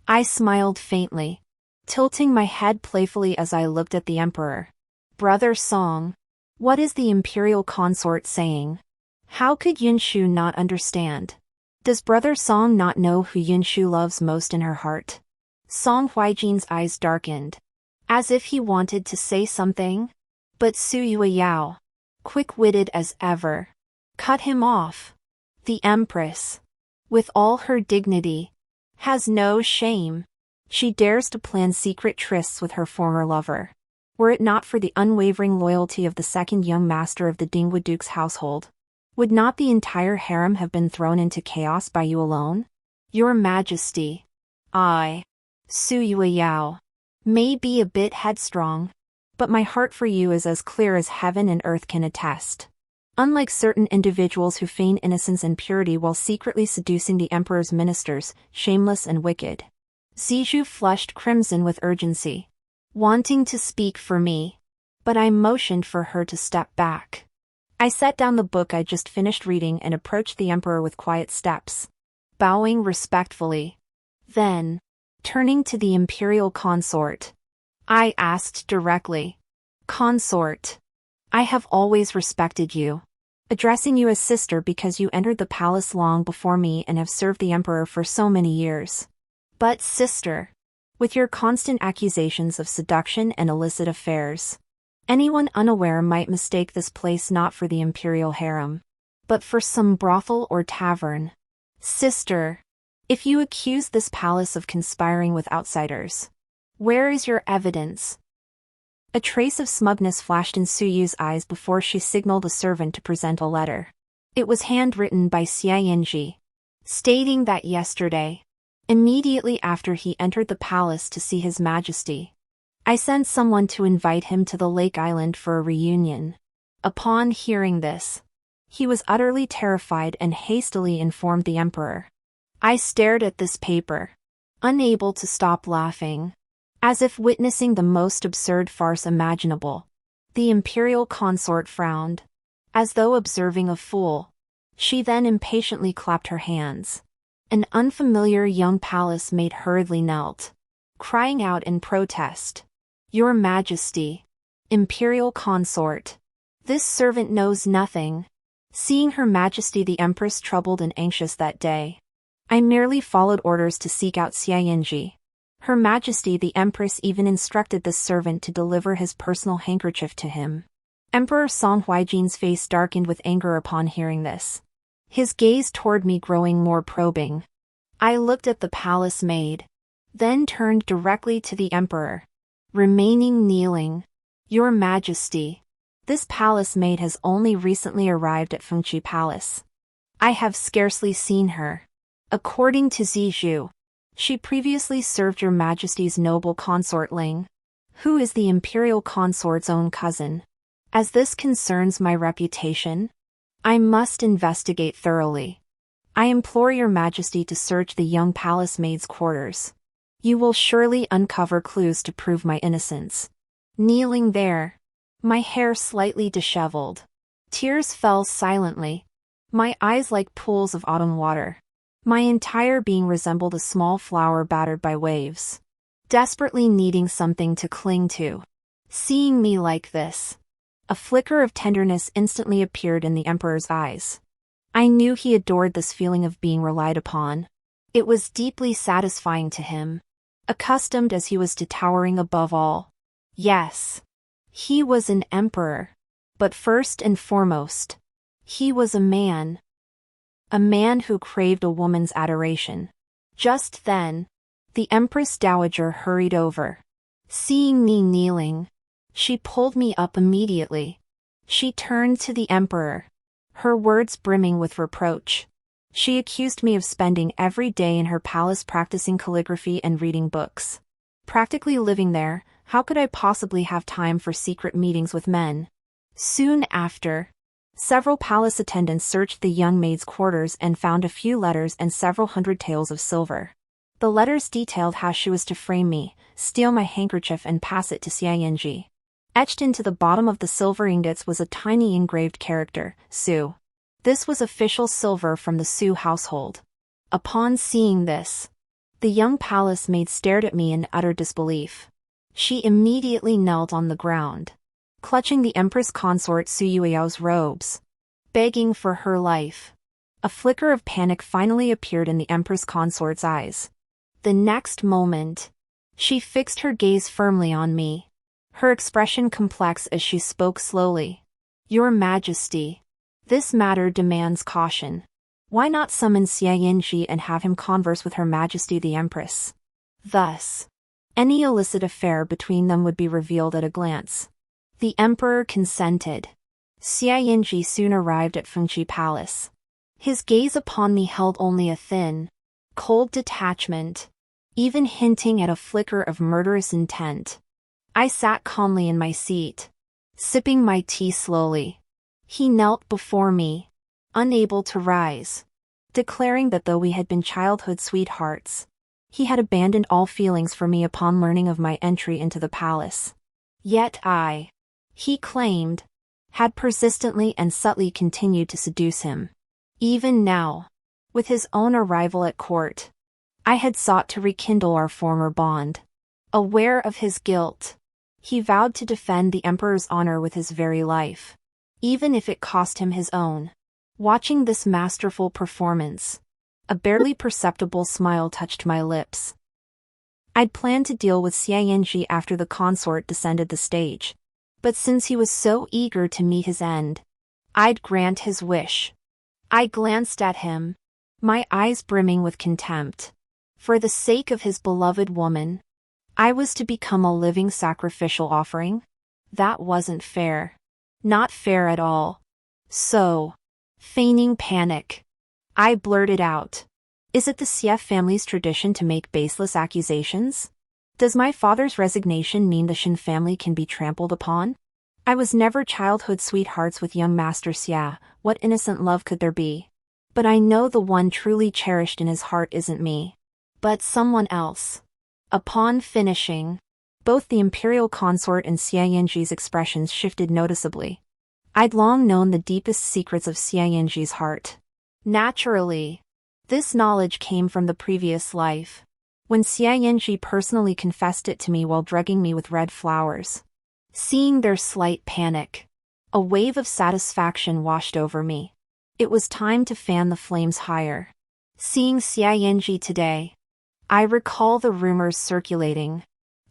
I smiled faintly, tilting my head playfully as I looked at the emperor. Brother Song, what is the imperial consort saying? How could Yunshu not understand? Does Brother Song not know who Yunshu loves most in her heart? Song Huijin's eyes darkened, as if he wanted to say something. But Su Yueyao, quick-witted as ever, cut him off. The Empress, with all her dignity, has no shame. She dares to plan secret trysts with her former lover. Were it not for the unwavering loyalty of the second young master of the Dingwa Duke's household, would not the entire harem have been thrown into chaos by you alone? Your Majesty, I, Su Yueyao, may be a bit headstrong, but my heart for you is as clear as heaven and earth can attest. Unlike certain individuals who feign innocence and purity while secretly seducing the emperor's ministers, shameless and wicked. Zizhu flushed crimson with urgency, wanting to speak for me, but I motioned for her to step back. I set down the book I just finished reading and approached the emperor with quiet steps, bowing respectfully. Then, turning to the imperial consort, I asked directly, Consort, I have always respected you, addressing you as sister because you entered the palace long before me and have served the emperor for so many years. But sister, with your constant accusations of seduction and illicit affairs, anyone unaware might mistake this place not for the imperial harem, but for some brothel or tavern. Sister, if you accuse this palace of conspiring with outsiders, where is your evidence? A trace of smugness flashed in Suyu's eyes before she signaled a servant to present a letter. It was handwritten by Xiayenji, stating that yesterday, immediately after he entered the palace to see His Majesty, I sent someone to invite him to the lake island for a reunion. Upon hearing this, he was utterly terrified and hastily informed the emperor. I stared at this paper, unable to stop laughing, as if witnessing the most absurd farce imaginable. The imperial consort frowned, as though observing a fool. She then impatiently clapped her hands. An unfamiliar young palace maid hurriedly knelt, crying out in protest. Your Majesty, imperial consort, this servant knows nothing. Seeing Her Majesty the Empress troubled and anxious that day, I merely followed orders to seek out Xianji. Her Majesty the Empress even instructed this servant to deliver his personal handkerchief to him. Emperor Song Huijin's face darkened with anger upon hearing this, his gaze toward me growing more probing. I looked at the palace maid, then turned directly to the emperor, remaining kneeling. Your Majesty, this palace maid has only recently arrived at Fengqi Palace. I have scarcely seen her. According to Zizhu, she previously served Your Majesty's noble consort Ling, who is the imperial consort's own cousin. As this concerns my reputation, I must investigate thoroughly. I implore Your Majesty to search the young palace maid's quarters. You will surely uncover clues to prove my innocence. Kneeling there, my hair slightly disheveled, tears fell silently, my eyes like pools of autumn water. My entire being resembled a small flower battered by waves, desperately needing something to cling to. Seeing me like this, a flicker of tenderness instantly appeared in the emperor's eyes. I knew he adored this feeling of being relied upon. It was deeply satisfying to him, accustomed as he was to towering above all. Yes, he was an emperor, but first and foremost, he was a man. A man who craved a woman's adoration. Just then, the Empress Dowager hurried over. Seeing me kneeling, she pulled me up immediately. She turned to the emperor, her words brimming with reproach. She accused me of spending every day in her palace practicing calligraphy and reading books. Practically living there, how could I possibly have time for secret meetings with men? Soon after, several palace attendants searched the young maid's quarters and found a few letters and several hundred taels of silver. The letters detailed how she was to frame me, steal my handkerchief and pass it to Xianji. Etched into the bottom of the silver ingots was a tiny engraved character, Su. This was official silver from the Su household. Upon seeing this, the young palace maid stared at me in utter disbelief. She immediately knelt on the ground, clutching the Empress consort Su Yueyao's robes, begging for her life. A flicker of panic finally appeared in the Empress consort's eyes. The next moment, she fixed her gaze firmly on me, her expression complex as she spoke slowly. Your Majesty, this matter demands caution. Why not summon Xianji and have him converse with Her Majesty the Empress? Thus, any illicit affair between them would be revealed at a glance. The emperor consented. Xianji soon arrived at Fengqi Palace. His gaze upon me held only a thin, cold detachment, even hinting at a flicker of murderous intent. I sat calmly in my seat, sipping my tea slowly. He knelt before me, unable to rise, declaring that though we had been childhood sweethearts, he had abandoned all feelings for me upon learning of my entry into the palace. Yet I, he claimed, had persistently and subtly continued to seduce him. Even now, with his own arrival at court, I had sought to rekindle our former bond. Aware of his guilt, he vowed to defend the emperor's honor with his very life, even if it cost him his own. Watching this masterful performance, a barely perceptible smile touched my lips. I'd planned to deal with Xianji after the consort descended the stage, but since he was so eager to meet his end, I'd grant his wish. I glanced at him, my eyes brimming with contempt. For the sake of his beloved woman, I was to become a living sacrificial offering? That wasn't fair. Not fair at all. So, feigning panic, I blurted out. Is it the Xie family's tradition to make baseless accusations? Does my father's resignation mean the Shen family can be trampled upon? I was never childhood sweethearts with young Master Xia, what innocent love could there be? But I know the one truly cherished in his heart isn't me, but someone else. Upon finishing, both the imperial consort and Xia Yinji's expressions shifted noticeably. I'd long known the deepest secrets of Xia Yinji's heart. Naturally, this knowledge came from the previous life, when Xia Yinji personally confessed it to me while drugging me with red flowers. Seeing their slight panic, a wave of satisfaction washed over me. It was time to fan the flames higher. Seeing Xia Yinji today, I recall the rumors circulating.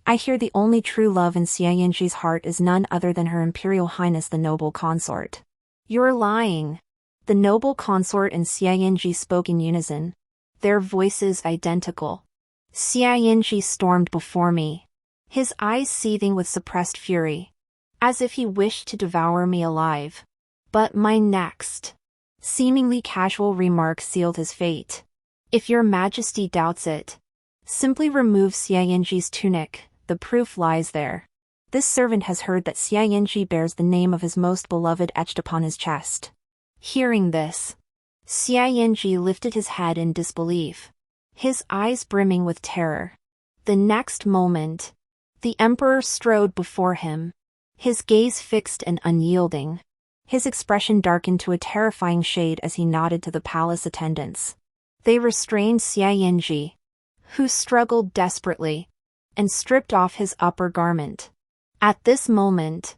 I hear the only true love in Xia Yinji's heart is none other than Her Imperial Highness the noble consort. You're lying. The noble consort and Xia Yinji spoke in unison, their voices identical. Xia Yinji stormed before me, his eyes seething with suppressed fury, as if he wished to devour me alive. But my next, seemingly casual remark sealed his fate. If your majesty doubts it, simply remove Xia Yinji's tunic, the proof lies there. This servant has heard that Xia Yinji bears the name of his most beloved etched upon his chest. Hearing this, Xia Yinji lifted his head in disbelief, his eyes brimming with terror. The next moment, the emperor strode before him, his gaze fixed and unyielding. His expression darkened to a terrifying shade as he nodded to the palace attendants. They restrained Xia Yinji, who struggled desperately, and stripped off his upper garment. At this moment,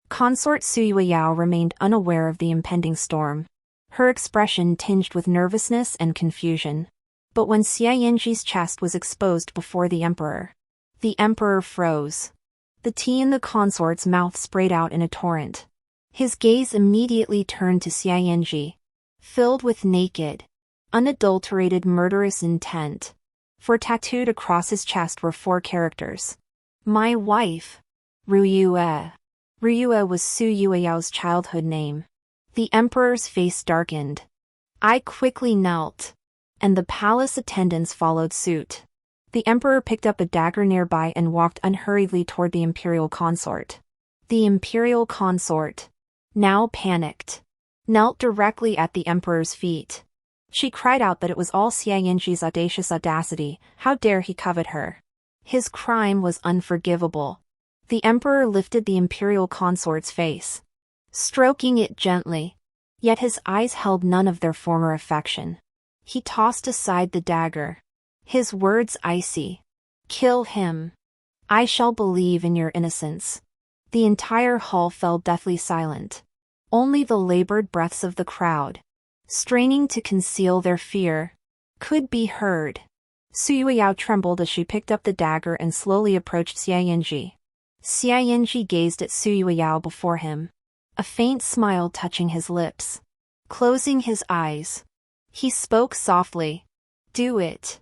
Consort Suyueyao remained unaware of the impending storm, her expression tinged with nervousness and confusion. But when Xia Yinji's chest was exposed before the emperor froze. The tea in the consort's mouth sprayed out in a torrent. His gaze immediately turned to Xia Yinji, filled with naked, unadulterated murderous intent. For tattooed across his chest were 4 characters. My wife, Ruyue. Ruyue was Su Yueyao's childhood name. The emperor's face darkened. I quickly knelt, and the palace attendants followed suit. The emperor picked up a dagger nearby and walked unhurriedly toward the imperial consort. The imperial consort, now panicked, knelt directly at the emperor's feet. She cried out that it was all Xia Yinji's audacious audacity. How dare he covet her? His crime was unforgivable. The emperor lifted the imperial consort's face, stroking it gently, yet his eyes held none of their former affection. He tossed aside the dagger, his words icy. Kill him. I shall believe in your innocence. The entire hall fell deathly silent. Only the labored breaths of the crowd, straining to conceal their fear, could be heard. Suyueyao trembled as she picked up the dagger and slowly approached Xia Yinji. Xia Yinji gazed at Suyueyao before him, a faint smile touching his lips. Closing his eyes, he spoke softly. Do it.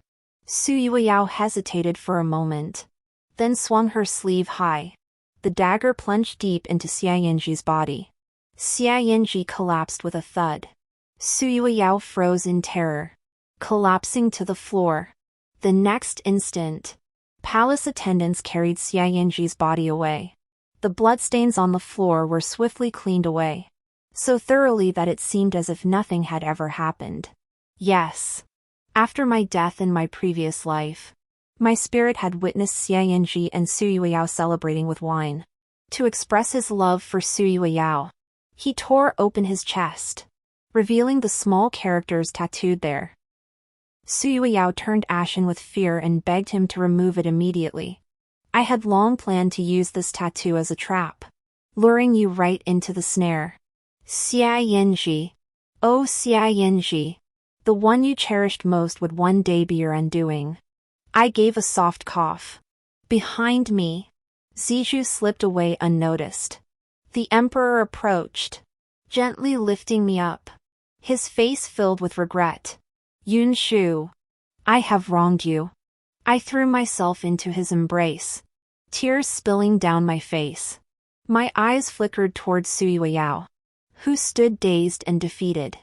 Suyueyao hesitated for a moment, then swung her sleeve high. The dagger plunged deep into Xia Yinji's body. Xia Yinji collapsed with a thud. Suyueyao froze in terror, collapsing to the floor. The next instant, palace attendants carried Xia Yinji's body away. The bloodstains on the floor were swiftly cleaned away, so thoroughly that it seemed as if nothing had ever happened. Yes. After my death in my previous life, my spirit had witnessed Xia Yinji and Suyueyao celebrating with wine. To express his love for Suyueyao, he tore open his chest, revealing the small characters tattooed there. Suyueyao turned ashen with fear and begged him to remove it immediately. I had long planned to use this tattoo as a trap, luring you right into the snare. Xia Yinji. Oh Xia Yinji. The one you cherished most would one day be your undoing. I gave a soft cough. Behind me, Zizhu slipped away unnoticed. The emperor approached, gently lifting me up, his face filled with regret. Yun Shu, I have wronged you. I threw myself into his embrace, tears spilling down my face. My eyes flickered toward Suyueyao, who stood dazed and defeated.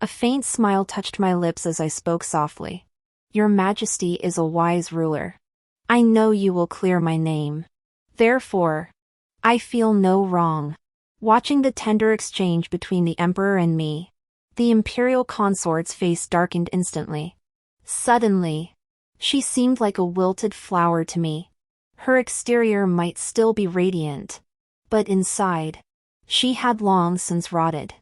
A faint smile touched my lips as I spoke softly. Your Majesty is a wise ruler. I know you will clear my name. Therefore, I feel no wrong. Watching the tender exchange between the emperor and me, the imperial consort's face darkened instantly. Suddenly, she seemed like a wilted flower to me. Her exterior might still be radiant, but inside, she had long since rotted.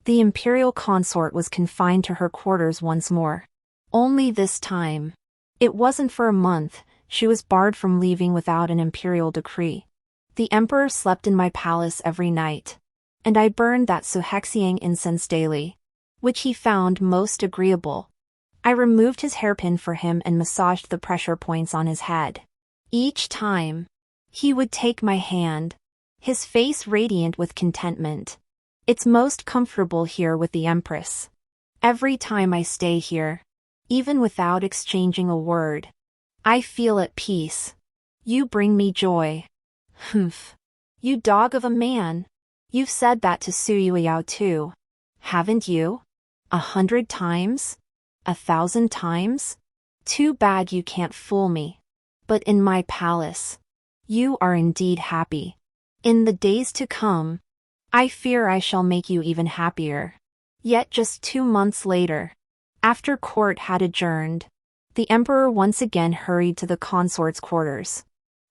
The imperial consort was confined to her quarters once more. Only this time, it wasn't for a month. She was barred from leaving without an imperial decree. The emperor slept in my palace every night, and I burned that Suhexiang incense daily, which he found most agreeable. I removed his hairpin for him and massaged the pressure points on his head. Each time, he would take my hand, his face radiant with contentment. It's most comfortable here with the Empress. Every time I stay here, even without exchanging a word, I feel at peace. You bring me joy. Humph. You dog of a man. You've said that to Su Yueyao too, haven't you? 100 times? 1,000 times? Too bad you can't fool me. But in my palace, you are indeed happy. In the days to come, I fear I shall make you even happier. Yet just 2 months later, after court had adjourned, the emperor once again hurried to the consort's quarters.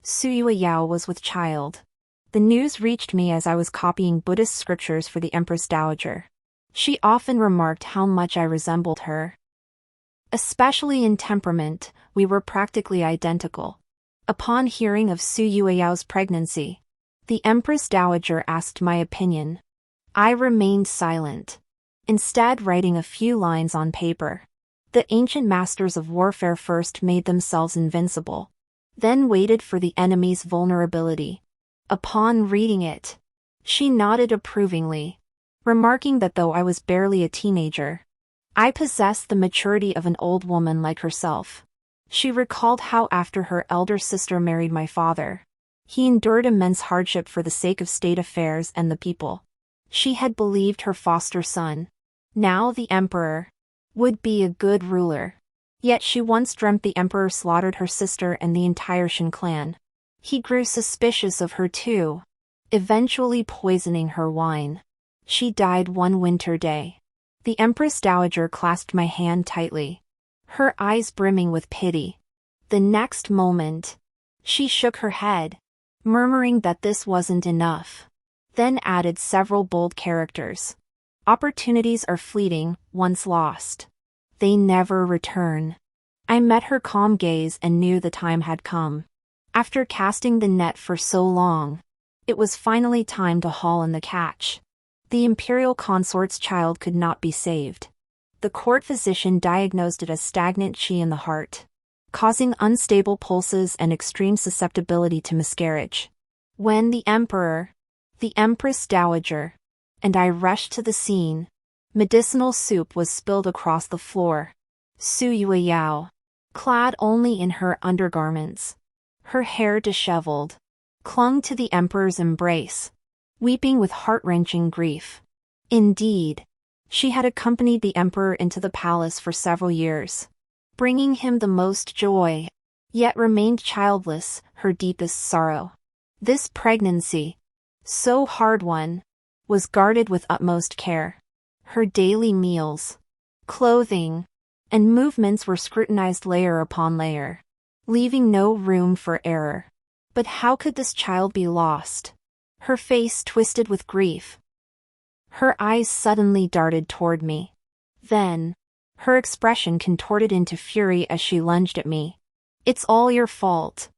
Su Yueyao was with child. The news reached me as I was copying Buddhist scriptures for the Empress Dowager. She often remarked how much I resembled her. Especially in temperament, we were practically identical. Upon hearing of Su Yueyao's pregnancy, the Empress Dowager asked my opinion. I remained silent, instead writing a few lines on paper. The ancient masters of warfare first made themselves invincible, then waited for the enemy's vulnerability. Upon reading it, she nodded approvingly, remarking that though I was barely a teenager, I possessed the maturity of an old woman like herself. She recalled how after her elder sister married my father, he endured immense hardship for the sake of state affairs and the people. She had believed her foster son, now the emperor, would be a good ruler. Yet she once dreamt the emperor slaughtered her sister and the entire Shin clan. He grew suspicious of her too, eventually poisoning her wine. She died one winter day. The Empress Dowager clasped my hand tightly, her eyes brimming with pity. The next moment, she shook her head, murmuring that this wasn't enough, then added several bold characters. Opportunities are fleeting, once lost. They never return. I met her calm gaze and knew the time had come. After casting the net for so long, it was finally time to haul in the catch. The imperial consort's child could not be saved. The court physician diagnosed it as stagnant qi in the heart, causing unstable pulses and extreme susceptibility to miscarriage. When the emperor, the Empress Dowager, and I rushed to the scene, medicinal soup was spilled across the floor. Su Yueyao, clad only in her undergarments, her hair disheveled, clung to the emperor's embrace, weeping with heart-wrenching grief. Indeed, she had accompanied the emperor into the palace for several years, bringing him the most joy, yet remained childless, her deepest sorrow. This pregnancy, so hard won, was guarded with utmost care. Her daily meals, clothing, and movements were scrutinized layer upon layer, leaving no room for error. But how could this child be lost? Her face twisted with grief. Her eyes suddenly darted toward me. Then, her expression contorted into fury as she lunged at me. It's all your fault.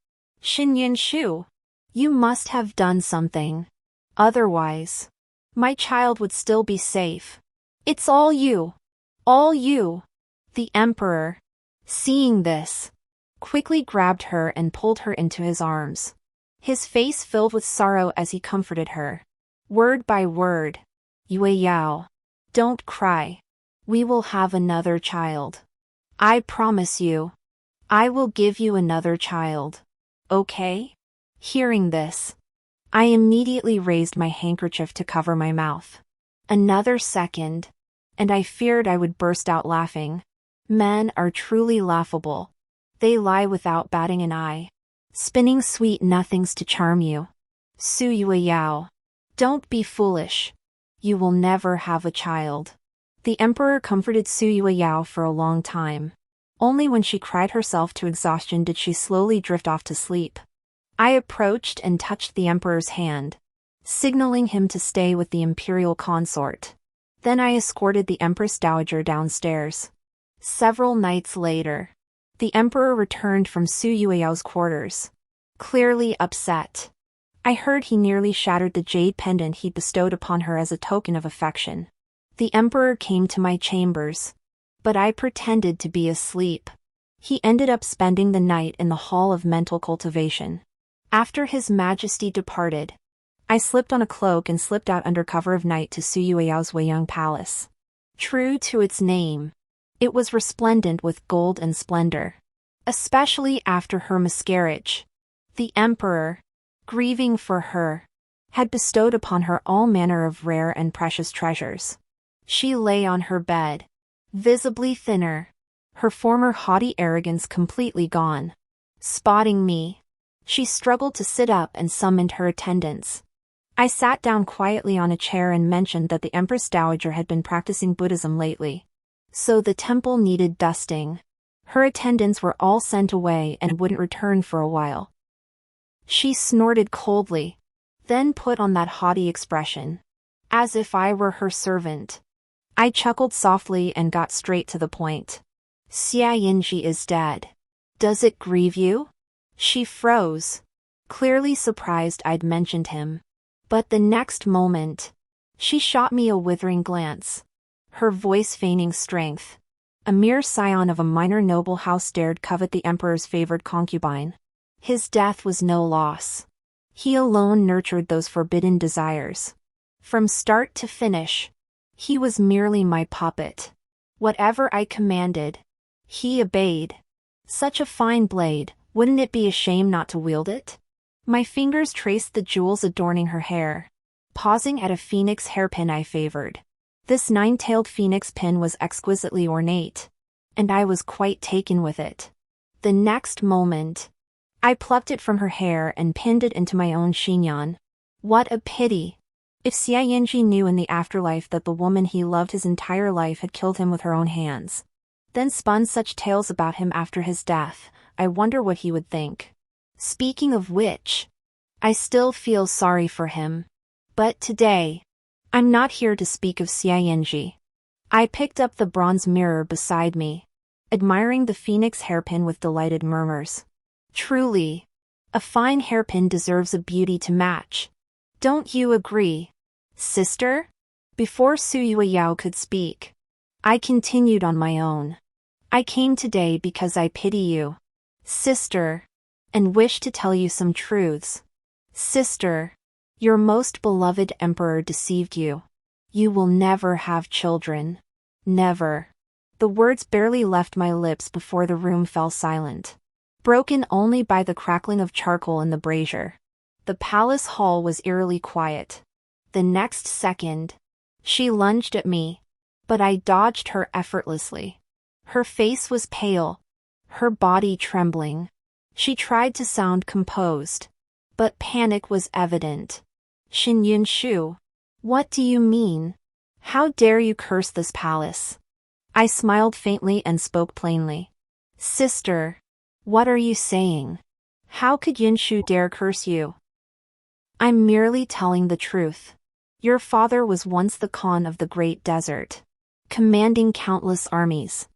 Xin Yunshu. You must have done something. Otherwise, my child would still be safe. It's all you. All you. The emperor, seeing this, quickly grabbed her and pulled her into his arms. His face filled with sorrow as he comforted her. Word by word. Yueyao, don't cry. We will have another child. I promise you. I will give you another child. Okay? Hearing this, I immediately raised my handkerchief to cover my mouth. Another second, and I feared I would burst out laughing. Men are truly laughable. They lie without batting an eye, spinning sweet nothings to charm you. Su Yao. Don't be foolish. You will never have a child. The emperor comforted Su Yao for a long time. Only when she cried herself to exhaustion did she slowly drift off to sleep. I approached and touched the emperor's hand, signaling him to stay with the imperial consort. Then I escorted the empress dowager downstairs. Several nights later, the emperor returned from Su Yao's quarters, clearly upset. I heard he nearly shattered the jade pendant he'd bestowed upon her as a token of affection. The emperor came to my chambers, but I pretended to be asleep. He ended up spending the night in the hall of mental cultivation. After His Majesty departed, I slipped on a cloak and slipped out under cover of night to Su Yao's Weiyang Palace. True to its name, it was resplendent with gold and splendor. Especially after her miscarriage, the emperor, grieving for her, had bestowed upon her all manner of rare and precious treasures. She lay on her bed, visibly thinner, her former haughty arrogance completely gone. Spotting me, she struggled to sit up and summoned her attendants. I sat down quietly on a chair and mentioned that the Empress Dowager had been practicing Buddhism lately, so the temple needed dusting. Her attendants were all sent away and wouldn't return for a while. She snorted coldly, then put on that haughty expression, as if I were her servant. I chuckled softly and got straight to the point. Xia Yinji is dead. Does it grieve you? She froze, clearly surprised I'd mentioned him. But the next moment, she shot me a withering glance, her voice feigning strength. A mere scion of a minor noble house dared covet the emperor's favored concubine. His death was no loss. He alone nurtured those forbidden desires. From start to finish, he was merely my puppet. Whatever I commanded, he obeyed. Such a fine blade, wouldn't it be a shame not to wield it? My fingers traced the jewels adorning her hair, pausing at a phoenix hairpin I favored. This nine-tailed phoenix pin was exquisitely ornate, and I was quite taken with it. The next moment, I plucked it from her hair and pinned it into my own chignon. What a pity! If Xia Yinji knew in the afterlife that the woman he loved his entire life had killed him with her own hands, then spun such tales about him after his death, I wonder what he would think. Speaking of which, I still feel sorry for him. But today, I'm not here to speak of Xia Yinji. I picked up the bronze mirror beside me, admiring the phoenix hairpin with delighted murmurs. Truly, a fine hairpin deserves a beauty to match. Don't you agree, sister? Before Su Yao could speak, I continued on my own. I came today because I pity you, sister, and wish to tell you some truths. Sister, your most beloved emperor deceived you. You will never have children. Never. The words barely left my lips before the room fell silent, broken only by the crackling of charcoal in the brazier. The palace hall was eerily quiet. The next second, she lunged at me, but I dodged her effortlessly. Her face was pale, her body trembling. She tried to sound composed, but panic was evident. Xin Yunshu, what do you mean? How dare you curse this palace? I smiled faintly and spoke plainly. Sister, what are you saying? How could Yunshu dare curse you? I'm merely telling the truth. Your father was once the Khan of the Great Desert, commanding countless armies.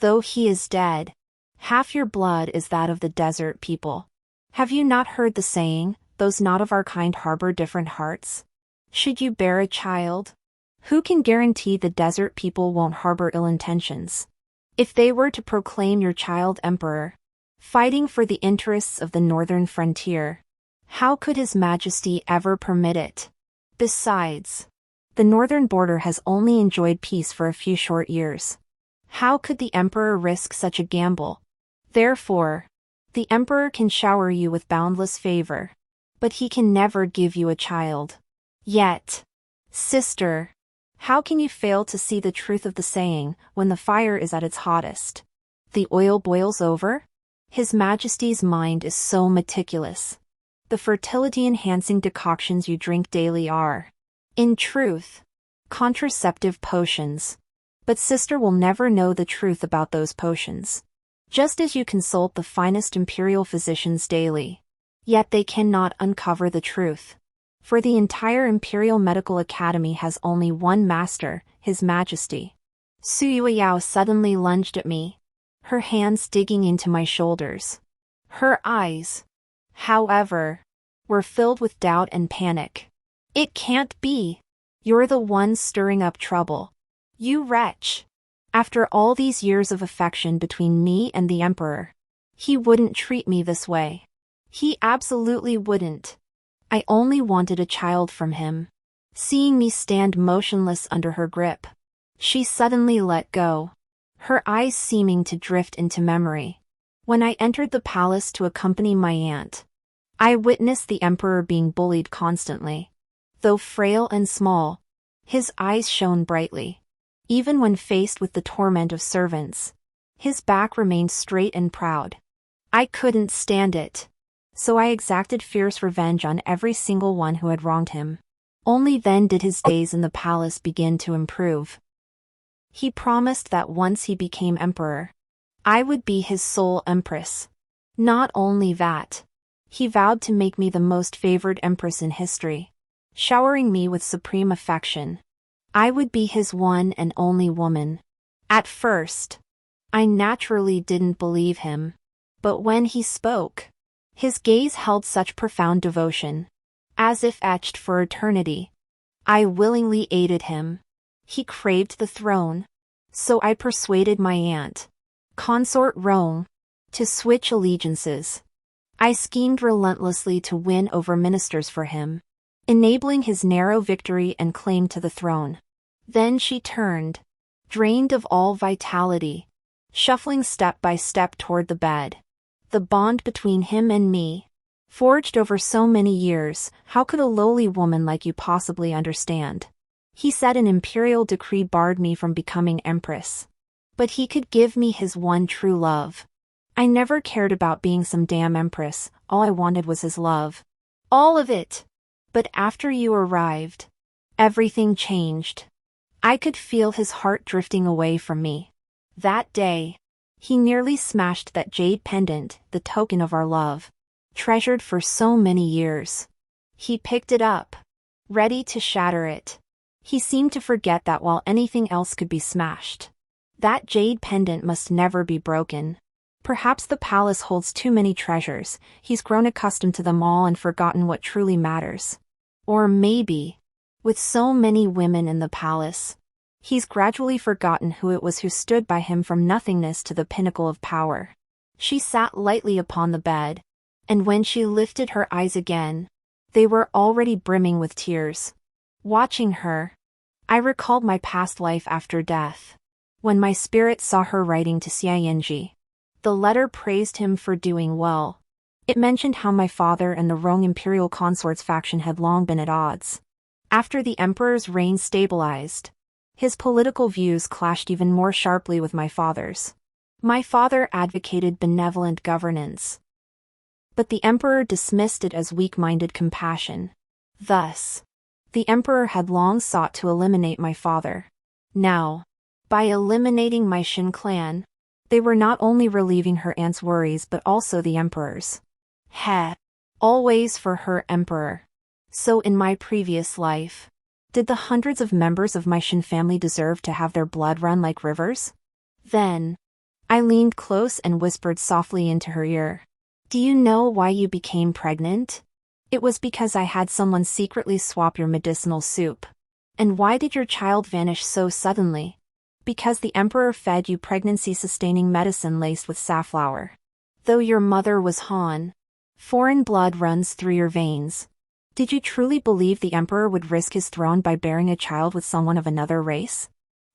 Though he is dead, half your blood is that of the desert people. Have you not heard the saying, those not of our kind harbor different hearts? Should you bear a child, who can guarantee the desert people won't harbor ill intentions? If they were to proclaim your child emperor, fighting for the interests of the northern frontier, how could His Majesty ever permit it? Besides, the northern border has only enjoyed peace for a few short years. How could the emperor risk such a gamble? Therefore, the emperor can shower you with boundless favor, but he can never give you a child. Yet, sister, how can you fail to see the truth of the saying, when the fire is at its hottest, the oil boils over? His Majesty's mind is so meticulous. The fertility-enhancing decoctions you drink daily are, in truth, contraceptive potions. But sister will never know the truth about those potions. Just as you consult the finest imperial physicians daily, yet they cannot uncover the truth. For the entire Imperial Medical Academy has only one master, His Majesty. Suyue Yao suddenly lunged at me, her hands digging into my shoulders. Her eyes, however, were filled with doubt and panic. It can't be. You're the one stirring up trouble. You wretch. After all these years of affection between me and the Emperor, he wouldn't treat me this way. He absolutely wouldn't. I only wanted a child from him. Seeing me stand motionless under her grip, she suddenly let go, her eyes seeming to drift into memory. When I entered the palace to accompany my aunt, I witnessed the Emperor being bullied constantly. Though frail and small, his eyes shone brightly. Even when faced with the torment of servants, his back remained straight and proud. I couldn't stand it. So I exacted fierce revenge on every single one who had wronged him. Only then did his days in the palace begin to improve. He promised that once he became emperor, I would be his sole empress. Not only that, he vowed to make me the most favored empress in history, showering me with supreme affection. I would be his one and only woman. At first, I naturally didn't believe him. But when he spoke, his gaze held such profound devotion, as if etched for eternity. I willingly aided him. He craved the throne, so I persuaded my aunt, Consort Rome, to switch allegiances. I schemed relentlessly to win over ministers for him, enabling his narrow victory and claim to the throne. Then she turned, drained of all vitality, shuffling step by step toward the bed. The bond between him and me, forged over so many years, how could a lowly woman like you possibly understand? He said an imperial decree barred me from becoming empress. But he could give me his one true love. I never cared about being some damn empress, all I wanted was his love. All of it. But after you arrived, everything changed. I could feel his heart drifting away from me. That day, he nearly smashed that jade pendant, the token of our love, treasured for so many years. He picked it up, ready to shatter it. He seemed to forget that while anything else could be smashed, that jade pendant must never be broken. Perhaps the palace holds too many treasures, he's grown accustomed to them all and forgotten what truly matters. Or maybe, with so many women in the palace, he's gradually forgotten who it was who stood by him from nothingness to the pinnacle of power. She sat lightly upon the bed, and when she lifted her eyes again, they were already brimming with tears. Watching her, I recalled my past life after death. When my spirit saw her writing to Xiang, the letter praised him for doing well. It mentioned how my father and the Rome imperial consort's faction had long been at odds. After the emperor's reign stabilized, his political views clashed even more sharply with my father's. My father advocated benevolent governance, but the emperor dismissed it as weak-minded compassion. Thus, the emperor had long sought to eliminate my father. Now, by eliminating my Shin clan, they were not only relieving her aunt's worries but also the emperor's. Heh. Always for her emperor. So in my previous life, did the hundreds of members of my Shin family deserve to have their blood run like rivers? Then, I leaned close and whispered softly into her ear. Do you know why you became pregnant? It was because I had someone secretly swap your medicinal soup. And why did your child vanish so suddenly? Because the emperor fed you pregnancy-sustaining medicine laced with safflower. Though your mother was Han, foreign blood runs through your veins. Did you truly believe the emperor would risk his throne by bearing a child with someone of another race?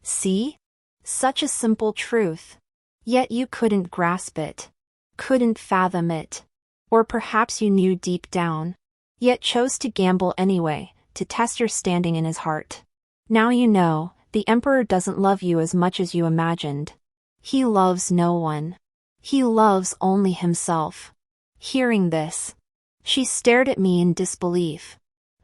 See? Such a simple truth. Yet you couldn't grasp it. Couldn't fathom it. Or perhaps you knew deep down, yet chose to gamble anyway, to test your standing in his heart. Now you know, the emperor doesn't love you as much as you imagined. He loves no one. He loves only himself. Hearing this, She stared at me in disbelief,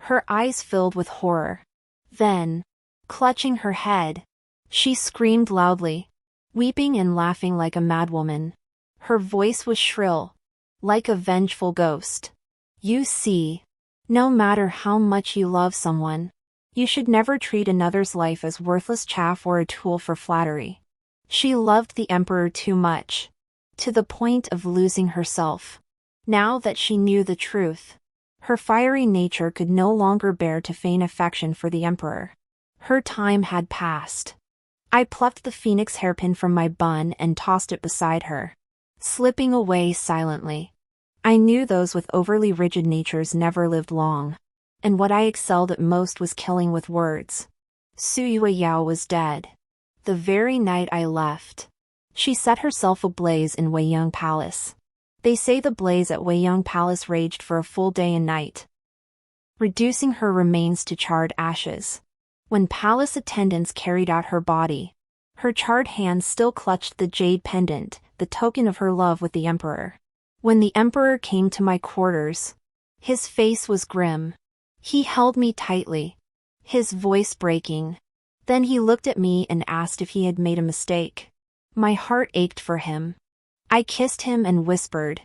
her eyes filled with horror. Then, clutching her head, she screamed loudly, weeping and laughing like a madwoman. Her voice was shrill, like a vengeful ghost. You see, no matter how much you love someone, you should never treat another's life as worthless chaff or a tool for flattery. She loved the emperor too much, to the point of losing herself. Now that she knew the truth, her fiery nature could no longer bear to feign affection for the emperor. Her time had passed. I plucked the phoenix hairpin from my bun and tossed it beside her, slipping away silently. I knew those with overly rigid natures never lived long, and what I excelled at most was killing with words. Suyue Yao was dead. The very night I left, she set herself ablaze in Weiyang Palace. They say the blaze at Weiyang Palace raged for a full day and night, reducing her remains to charred ashes. When palace attendants carried out her body, her charred hands still clutched the jade pendant, the token of her love with the emperor. When the emperor came to my quarters, his face was grim. He held me tightly, his voice breaking. Then he looked at me and asked if he had made a mistake. My heart ached for him. I kissed him and whispered,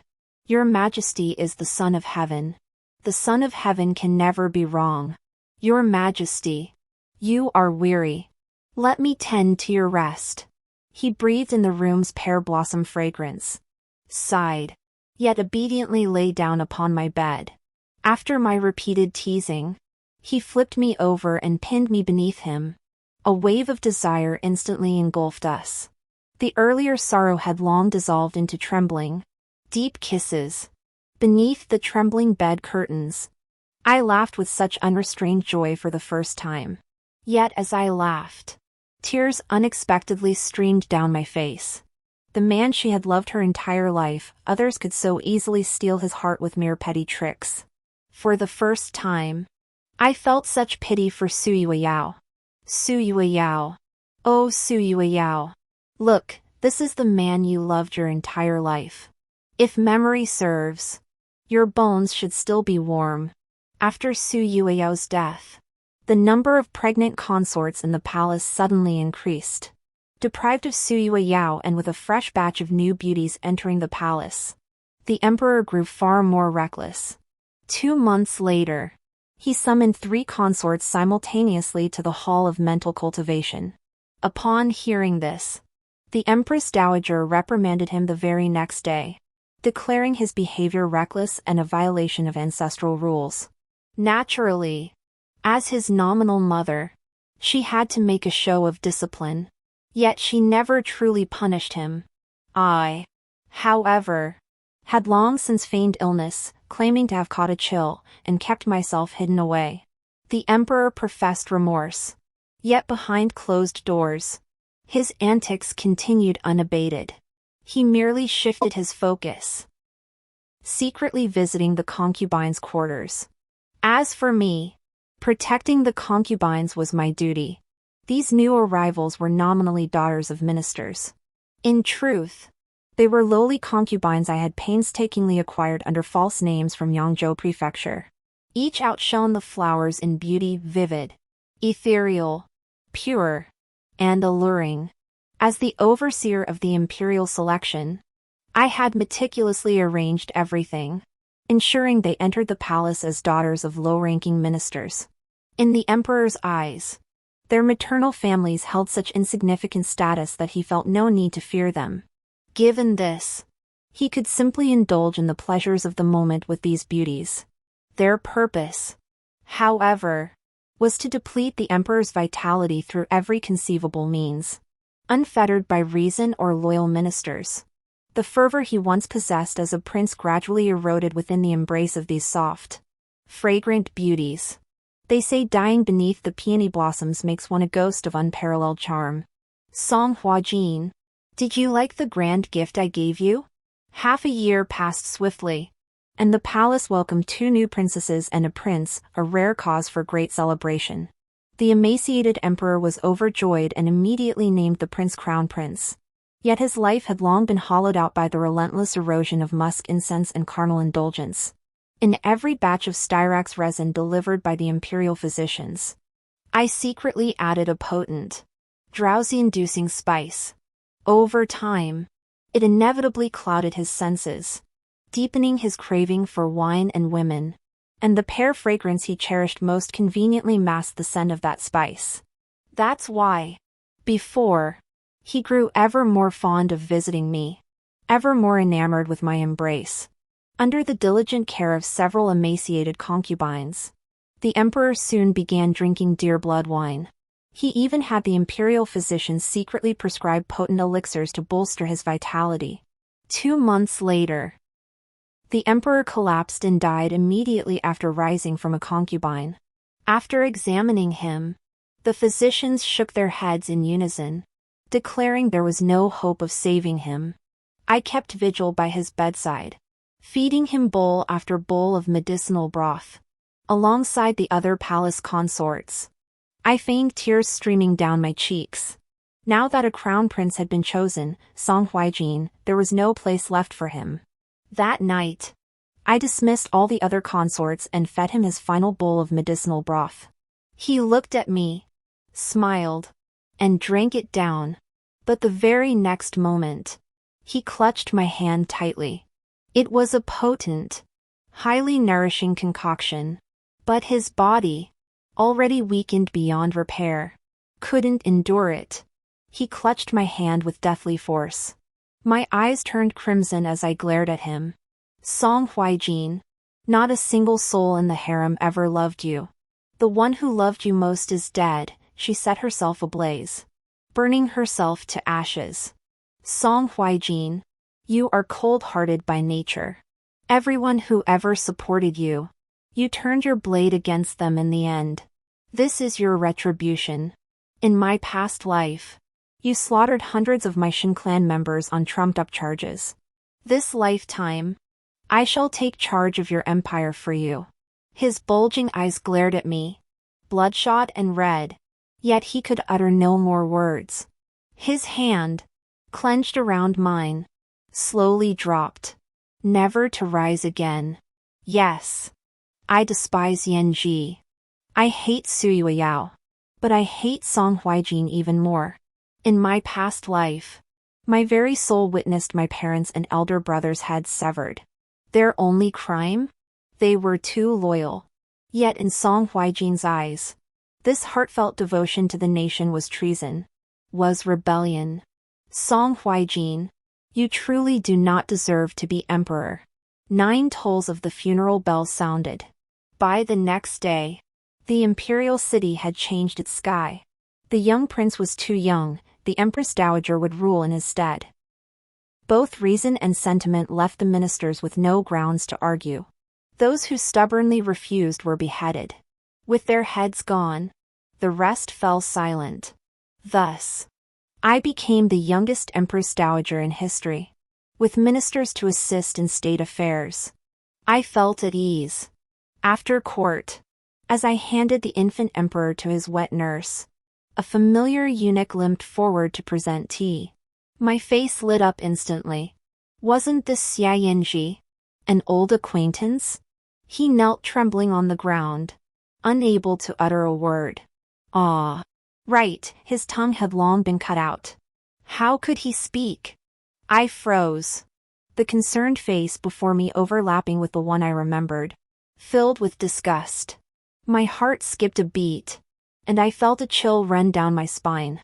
"Your Majesty is the Son of Heaven. The Son of Heaven can never be wrong. Your Majesty, you are weary. Let me tend to your rest." He breathed in the room's pear blossom fragrance, sighed, yet obediently lay down upon my bed. After my repeated teasing, he flipped me over and pinned me beneath him. A wave of desire instantly engulfed us. The earlier sorrow had long dissolved into trembling, deep kisses. Beneath the trembling bed curtains, I laughed with such unrestrained joy for the first time. Yet as I laughed, tears unexpectedly streamed down my face. The man she had loved her entire life, others could so easily steal his heart with mere petty tricks. For the first time, I felt such pity for Suyue Yao. Suyue Yao. Oh Suyue Yao. Look, this is the man you loved your entire life. If memory serves, your bones should still be warm. After Suyue Yao's death, the number of pregnant consorts in the palace suddenly increased. Deprived of Suyue Yao and with a fresh batch of new beauties entering the palace, the emperor grew far more reckless. 2 months later, he summoned 3 consorts simultaneously to the Hall of Mental Cultivation. Upon hearing this, the Empress Dowager reprimanded him the very next day, declaring his behavior reckless and a violation of ancestral rules. Naturally, as his nominal mother, she had to make a show of discipline. Yet she never truly punished him. I, however, had long since feigned illness, claiming to have caught a chill, and kept myself hidden away. The emperor professed remorse. Yet behind closed doors, his antics continued unabated. He merely shifted his focus, secretly visiting the concubines' quarters. As for me, protecting the concubines was my duty. These new arrivals were nominally daughters of ministers. In truth, they were lowly concubines I had painstakingly acquired under false names from Yangzhou Prefecture. Each outshone the flowers in beauty, vivid, ethereal, pure, and alluring. As the overseer of the imperial selection, I had meticulously arranged everything, ensuring they entered the palace as daughters of low-ranking ministers. In the emperor's eyes, their maternal families held such insignificant status that he felt no need to fear them. Given this, he could simply indulge in the pleasures of the moment with these beauties. Their purpose, however, was to deplete the emperor's vitality through every conceivable means, unfettered by reason or loyal ministers. The fervor he once possessed as a prince gradually eroded within the embrace of these soft, fragrant beauties. They say dying beneath the peony blossoms makes one a ghost of unparalleled charm. Song Huajin. Did you like the grand gift I gave you? Half a year passed swiftly, and the palace welcomed 2 new princesses and a prince, a rare cause for great celebration. The emaciated emperor was overjoyed and immediately named the prince crown prince. Yet his life had long been hollowed out by the relentless erosion of musk incense and carnal indulgence. in every batch of styrax resin delivered by the imperial physicians. I secretly added a potent, drowsy-inducing spice. Over time, it inevitably clouded his senses, deepening his craving for wine and women, and the pear fragrance he cherished most conveniently masked the scent of that spice. That's why, before, he grew ever more fond of visiting me, ever more enamored with my embrace. Under the diligent care of several emaciated concubines, the emperor soon began drinking dear blood wine. He even had the imperial physicians secretly prescribe potent elixirs to bolster his vitality. 2 months later, the emperor collapsed and died immediately after rising from a concubine. After examining him, the physicians shook their heads in unison, declaring there was no hope of saving him. I kept vigil by his bedside, feeding him bowl after bowl of medicinal broth, alongside the other palace consorts. I feigned tears streaming down my cheeks. Now that a crown prince had been chosen, Song Huijin, there was no place left for him. That night, I dismissed all the other consorts and fed him his final bowl of medicinal broth. He looked at me, smiled, and drank it down. But the very next moment, he clutched my hand tightly. It was a potent, highly nourishing concoction, but his body, already weakened beyond repair, couldn't endure it. He clutched my hand with deathly force. My eyes turned crimson as I glared at him. Song Huijin, not a single soul in the harem ever loved you. The one who loved you most is dead, she set herself ablaze, burning herself to ashes. Song Huijin, you are cold-hearted by nature. Everyone who ever supported you, you turned your blade against them in the end. This is your retribution. In my past life, you slaughtered hundreds of my Shin clan members on trumped-up charges. This lifetime, I shall take charge of your empire for you. His bulging eyes glared at me, bloodshot and red, yet he could utter no more words. His hand, clenched around mine, slowly dropped, never to rise again. Yes, I despise Yanji. I hate Suyue Yao. But I hate Song Huijin even more. In my past life, my very soul witnessed my parents and elder brothers' heads severed. Their only crime? They were too loyal. Yet in Song Huijin's eyes, this heartfelt devotion to the nation was treason, was rebellion. Song Huijin, you truly do not deserve to be emperor. 9 tolls of the funeral bell sounded. By the next day, the imperial city had changed its sky. The young prince was too young, the empress dowager would rule in his stead. Both reason and sentiment left the ministers with no grounds to argue. Those who stubbornly refused were beheaded. With their heads gone, the rest fell silent. Thus, I became the youngest empress dowager in history, with ministers to assist in state affairs. I felt at ease. After court, as I handed the infant emperor to his wet nurse, a familiar eunuch limped forward to present tea. My face lit up instantly. Wasn't this Xia Yanji, an old acquaintance? He knelt trembling on the ground, unable to utter a word. Ah, right, his tongue had long been cut out. How could he speak? I froze, the concerned face before me overlapping with the one I remembered, filled with disgust. My heart skipped a beat, and I felt a chill run down my spine.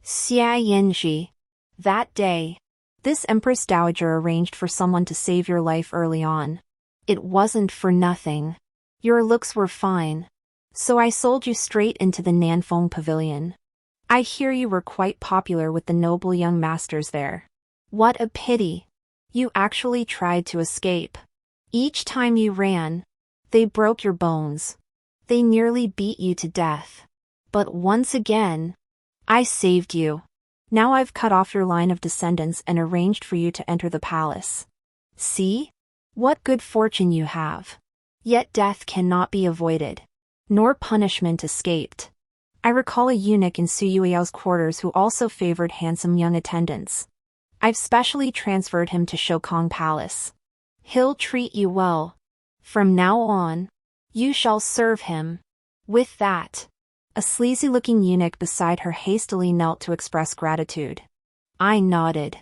Xia Yanji. That day, this Empress Dowager arranged for someone to save your life early on. It wasn't for nothing. Your looks were fine. So I sold you straight into the Nanfeng Pavilion. I hear you were quite popular with the noble young masters there. What a pity. You actually tried to escape. Each time you ran, they broke your bones. They nearly beat you to death. But once again, I saved you. Now I've cut off your line of descendants and arranged for you to enter the palace. See? What good fortune you have. Yet death cannot be avoided, nor punishment escaped. I recall a eunuch in Su Yuiao's quarters who also favored handsome young attendants. I've specially transferred him to Shokong Palace. He'll treat you well. From now on, you shall serve him. With that, a sleazy-looking eunuch beside her hastily knelt to express gratitude. I nodded.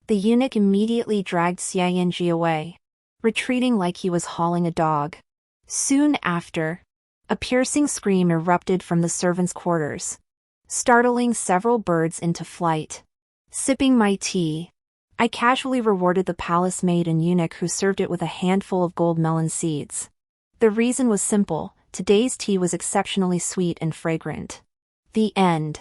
The eunuch immediately dragged Xianji away, retreating like he was hauling a dog. Soon after, a piercing scream erupted from the servants' quarters, startling several birds into flight. Sipping my tea, I casually rewarded the palace maid and eunuch who served it with a handful of gold melon seeds. The reason was simple: today's tea was exceptionally sweet and fragrant. The end.